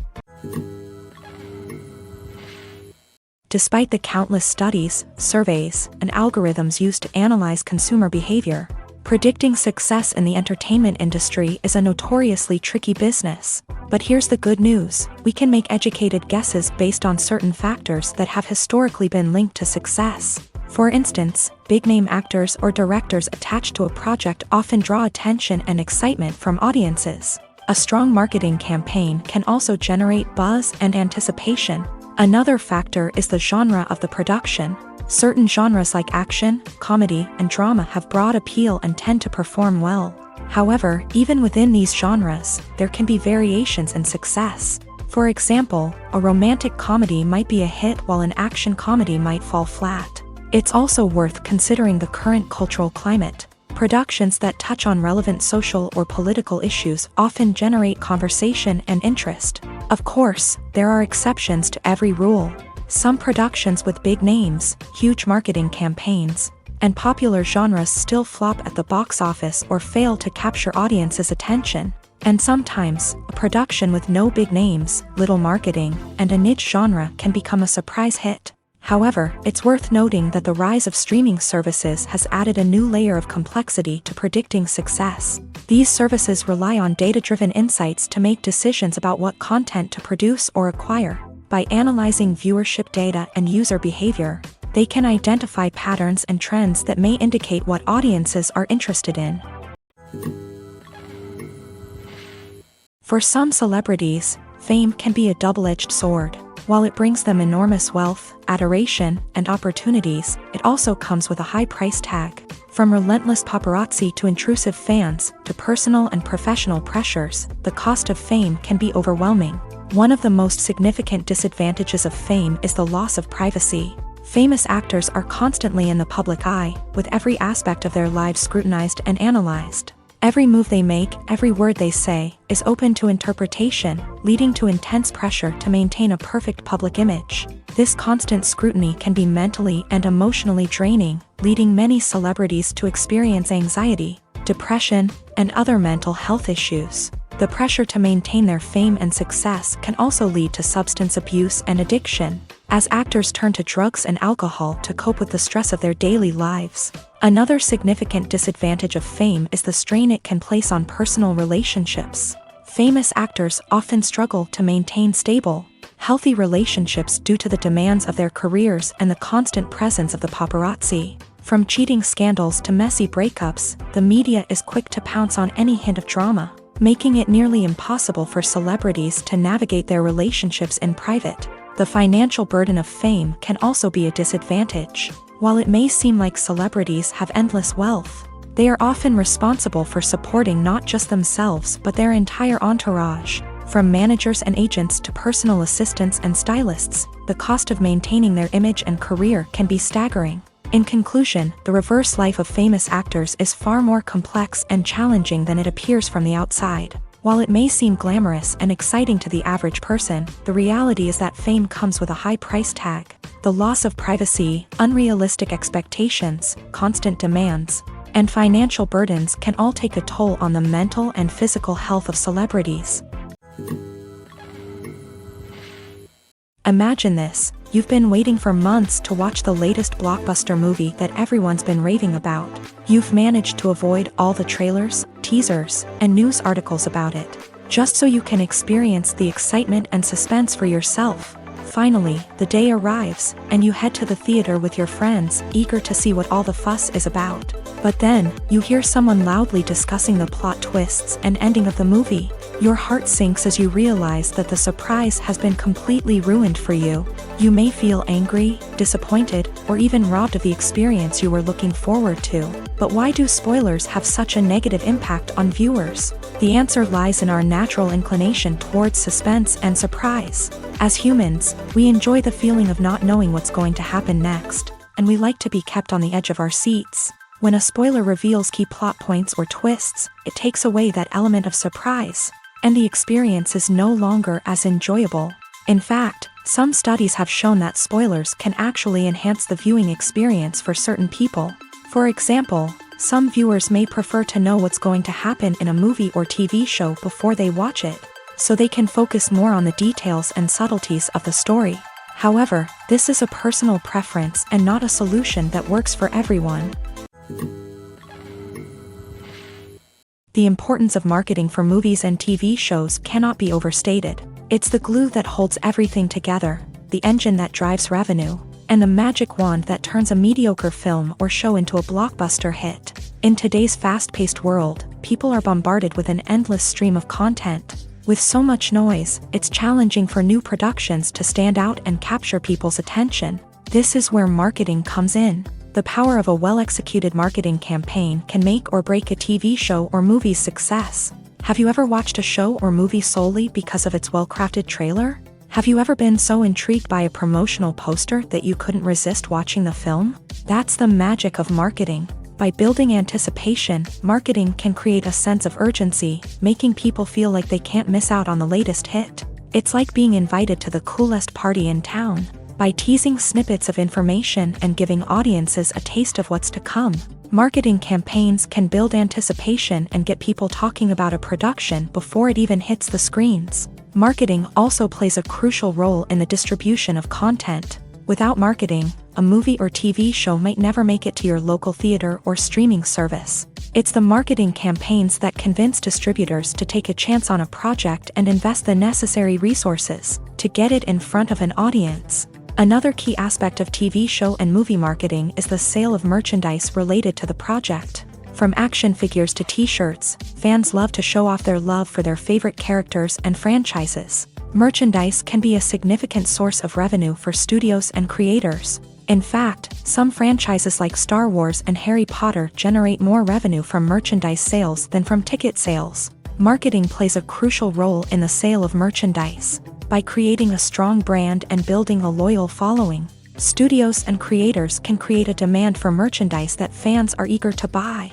Despite the countless studies, surveys, and algorithms used to analyze consumer behavior, predicting success in the entertainment industry is a notoriously tricky business. But here's the good news: we can make educated guesses based on certain factors that have historically been linked to success. For instance, big-name actors or directors attached to a project often draw attention and excitement from audiences. A strong marketing campaign can also generate buzz and anticipation. Another factor is the genre of the production. Certain genres like action, comedy, and drama have broad appeal and tend to perform well. However, even within these genres, there can be variations in success. For example, a romantic comedy might be a hit while an action comedy might fall flat. It's also worth considering the current cultural climate. Productions that touch on relevant social or political issues often generate conversation and interest. Of course, there are exceptions to every rule. Some productions with big names, huge marketing campaigns, and popular genres still flop at the box office or fail to capture audiences' attention. And sometimes, a production with no big names, little marketing, and a niche genre can become a surprise hit. However, it's worth noting that the rise of streaming services has added a new layer of complexity to predicting success. These services rely on data-driven insights to make decisions about what content to produce or acquire. By analyzing viewership data and user behavior, they can identify patterns and trends that may indicate what audiences are interested in. For some celebrities, fame can be a double-edged sword. While it brings them enormous wealth, adoration, and opportunities, it also comes with a high price tag. From relentless paparazzi to intrusive fans, to personal and professional pressures, the cost of fame can be overwhelming. One of the most significant disadvantages of fame is the loss of privacy. Famous actors are constantly in the public eye, with every aspect of their lives scrutinized and analyzed. Every move they make, every word they say, is open to interpretation, leading to intense pressure to maintain a perfect public image. This constant scrutiny can be mentally and emotionally draining, leading many celebrities to experience anxiety, depression, and other mental health issues. The pressure to maintain their fame and success can also lead to substance abuse and addiction, as actors turn to drugs and alcohol to cope with the stress of their daily lives. Another significant disadvantage of fame is the strain it can place on personal relationships. Famous actors often struggle to maintain stable, healthy relationships due to the demands of their careers and the constant presence of the paparazzi. From cheating scandals to messy breakups, the media is quick to pounce on any hint of drama, making it nearly impossible for celebrities to navigate their relationships in private. The financial burden of fame can also be a disadvantage. While it may seem like celebrities have endless wealth, they are often responsible for supporting not just themselves but their entire entourage. From managers and agents to personal assistants and stylists, the cost of maintaining their image and career can be staggering. In conclusion, the reverse life of famous actors is far more complex and challenging than it appears from the outside. While it may seem glamorous and exciting to the average person, the reality is that fame comes with a high price tag. The loss of privacy, unrealistic expectations, constant demands, and financial burdens can all take a toll on the mental and physical health of celebrities. Imagine this: you've been waiting for months to watch the latest blockbuster movie that everyone's been raving about. You've managed to avoid all the trailers, teasers, and news articles about it, just so you can experience the excitement and suspense for yourself. Finally, the day arrives, and you head to the theater with your friends, eager to see what all the fuss is about. But then, you hear someone loudly discussing the plot twists and ending of the movie. Your heart sinks as you realize that the surprise has been completely ruined for you. You may feel angry, disappointed, or even robbed of the experience you were looking forward to. But why do spoilers have such a negative impact on viewers? The answer lies in our natural inclination towards suspense and surprise. As humans, we enjoy the feeling of not knowing what's going to happen next, and we like to be kept on the edge of our seats. When a spoiler reveals key plot points or twists, it takes away that element of surprise, and the experience is no longer as enjoyable. In fact, some studies have shown that spoilers can actually enhance the viewing experience for certain people. For example, some viewers may prefer to know what's going to happen in a movie or TV show before they watch it, so they can focus more on the details and subtleties of the story. However, this is a personal preference and not a solution that works for everyone. The importance of marketing for movies and TV shows cannot be overstated. It's the glue that holds everything together, the engine that drives revenue, and the magic wand that turns a mediocre film or show into a blockbuster hit. In today's fast-paced world, people are bombarded with an endless stream of content. With so much noise, it's challenging for new productions to stand out and capture people's attention. This is where marketing comes in. The power of a well-executed marketing campaign can make or break a TV show or movie's success. Have you ever watched a show or movie solely because of its well-crafted trailer? Have you ever been so intrigued by a promotional poster that you couldn't resist watching the film? That's the magic of marketing. By building anticipation, marketing can create a sense of urgency, making people feel like they can't miss out on the latest hit. It's like being invited to the coolest party in town. By teasing snippets of information and giving audiences a taste of what's to come, marketing campaigns can build anticipation and get people talking about a production before it even hits the screens. Marketing also plays a crucial role in the distribution of content. Without marketing, a movie or TV show might never make it to your local theater or streaming service. It's the marketing campaigns that convince distributors to take a chance on a project and invest the necessary resources to get it in front of an audience. Another key aspect of TV show and movie marketing is the sale of merchandise related to the project. From action figures to t-shirts, fans love to show off their love for their favorite characters and franchises. Merchandise can be a significant source of revenue for studios and creators. In fact, some franchises like Star Wars and Harry Potter generate more revenue from merchandise sales than from ticket sales. Marketing plays a crucial role in the sale of merchandise. By creating a strong brand and building a loyal following, studios and creators can create a demand for merchandise that fans are eager to buy.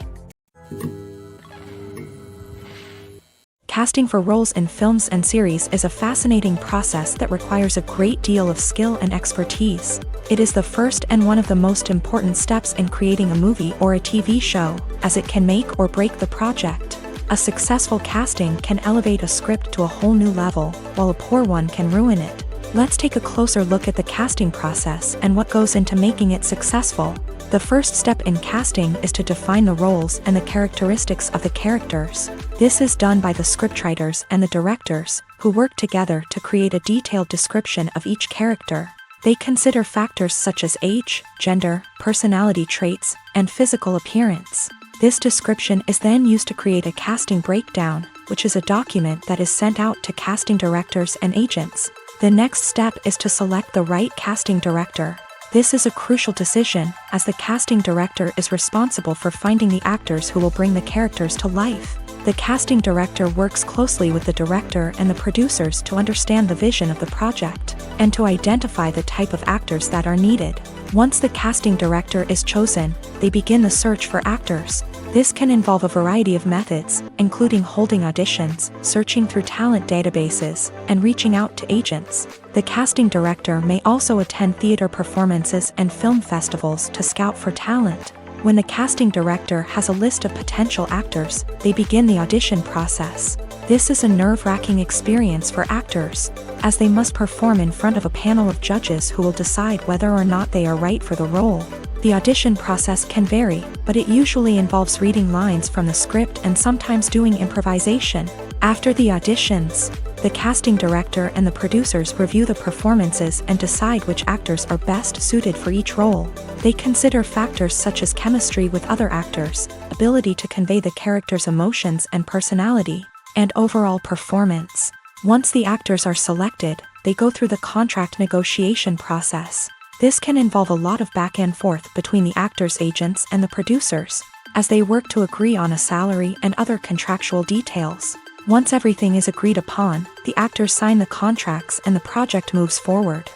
Casting for roles in films and series is a fascinating process that requires a great deal of skill and expertise. It is the first and one of the most important steps in creating a movie or a TV show, as it can make or break the project. A successful casting can elevate a script to a whole new level, while a poor one can ruin it. Let's take a closer look at the casting process and what goes into making it successful. The first step in casting is to define the roles and the characteristics of the characters. This is done by the scriptwriters and the directors, who work together to create a detailed description of each character. They consider factors such as age, gender, personality traits, and physical appearance. This description is then used to create a casting breakdown, which is a document that is sent out to casting directors and agents. The next step is to select the right casting director. This is a crucial decision, as the casting director is responsible for finding the actors who will bring the characters to life. The casting director works closely with the director and the producers to understand the vision of the project, and to identify the type of actors that are needed. Once the casting director is chosen, they begin the search for actors. This can involve a variety of methods, including holding auditions, searching through talent databases, and reaching out to agents. The casting director may also attend theater performances and film festivals to scout for talent. When the casting director has a list of potential actors, they begin the audition process. This is a nerve-wracking experience for actors, as they must perform in front of a panel of judges who will decide whether or not they are right for the role. The audition process can vary, but it usually involves reading lines from the script and sometimes doing improvisation. After the auditions, the casting director and the producers review the performances and decide which actors are best suited for each role. They consider factors such as chemistry with other actors, ability to convey the character's emotions and personality, and overall performance. Once the actors are selected, they go through the contract negotiation process. This can involve a lot of back and forth between the actors' agents and the producers, as they work to agree on a salary and other contractual details. Once everything is agreed upon, the actors sign the contracts and the project moves forward.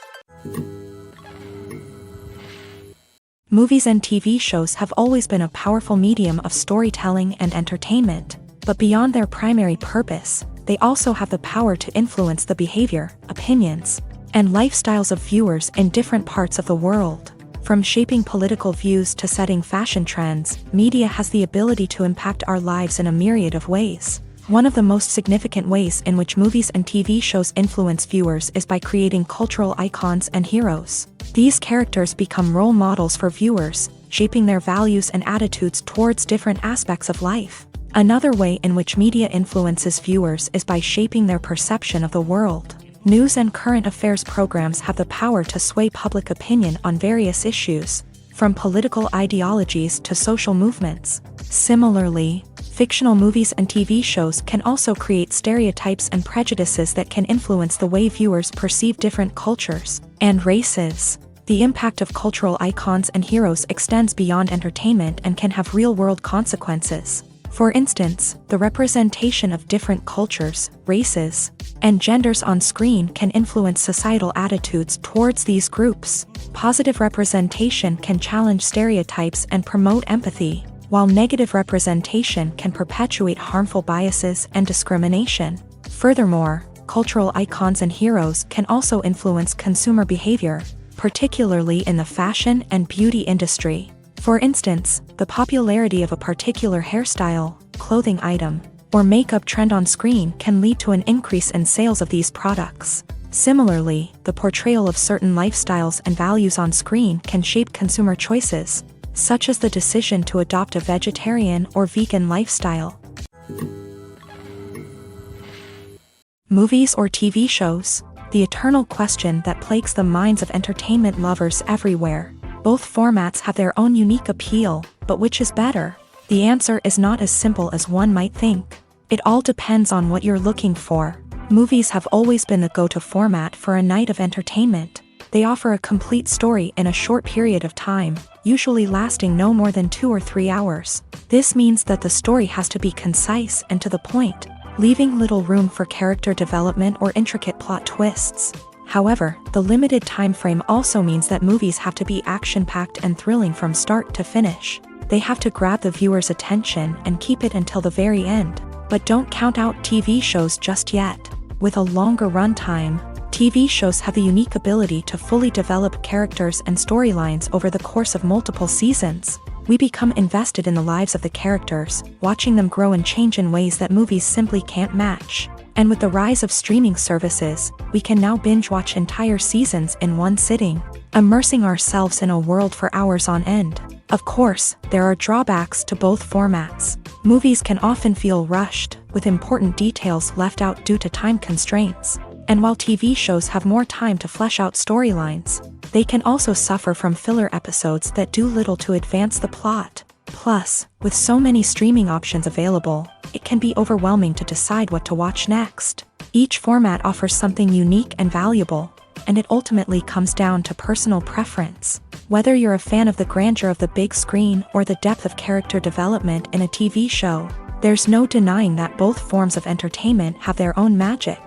Movies and TV shows have always been a powerful medium of storytelling and entertainment, but beyond their primary purpose, they also have the power to influence the behavior, opinions, and lifestyles of viewers in different parts of the world. From shaping political views to setting fashion trends, media has the ability to impact our lives in a myriad of ways. One of the most significant ways in which movies and TV shows influence viewers is by creating cultural icons and heroes. These characters become role models for viewers, shaping their values and attitudes towards different aspects of life. Another way in which media influences viewers is by shaping their perception of the world. News and current affairs programs have the power to sway public opinion on various issues, from political ideologies to social movements. Similarly, fictional movies and TV shows can also create stereotypes and prejudices that can influence the way viewers perceive different cultures and races. The impact of cultural icons and heroes extends beyond entertainment and can have real-world consequences. For instance, the representation of different cultures, races, and genders on screen can influence societal attitudes towards these groups. Positive representation can challenge stereotypes and promote empathy, while negative representation can perpetuate harmful biases and discrimination. Furthermore, cultural icons and heroes can also influence consumer behavior, particularly in the fashion and beauty industry. For instance, the popularity of a particular hairstyle, clothing item, or makeup trend on screen can lead to an increase in sales of these products. Similarly, the portrayal of certain lifestyles and values on screen can shape consumer choices, such as the decision to adopt a vegetarian or vegan lifestyle. Movies or TV shows? The eternal question that plagues the minds of entertainment lovers everywhere. Both formats have their own unique appeal, but which is better? The answer is not as simple as one might think. It all depends on what you're looking for. Movies have always been the go-to format for a night of entertainment. They offer a complete story in a short period of time, usually lasting no more than 2 or 3 hours. This means that the story has to be concise and to the point, leaving little room for character development or intricate plot twists. However, the limited time frame also means that movies have to be action-packed and thrilling from start to finish. They have to grab the viewer's attention and keep it until the very end. But don't count out TV shows just yet. With a longer runtime, TV shows have the unique ability to fully develop characters and storylines over the course of multiple seasons. We become invested in the lives of the characters, watching them grow and change in ways that movies simply can't match. And with the rise of streaming services, we can now binge-watch entire seasons in one sitting, immersing ourselves in a world for hours on end. Of course, there are drawbacks to both formats. Movies can often feel rushed, with important details left out due to time constraints. And while TV shows have more time to flesh out storylines, they can also suffer from filler episodes that do little to advance the plot. Plus, with so many streaming options available, it can be overwhelming to decide what to watch next. Each format offers something unique and valuable, and it ultimately comes down to personal preference. Whether you're a fan of the grandeur of the big screen or the depth of character development in a TV show, there's no denying that both forms of entertainment have their own magic.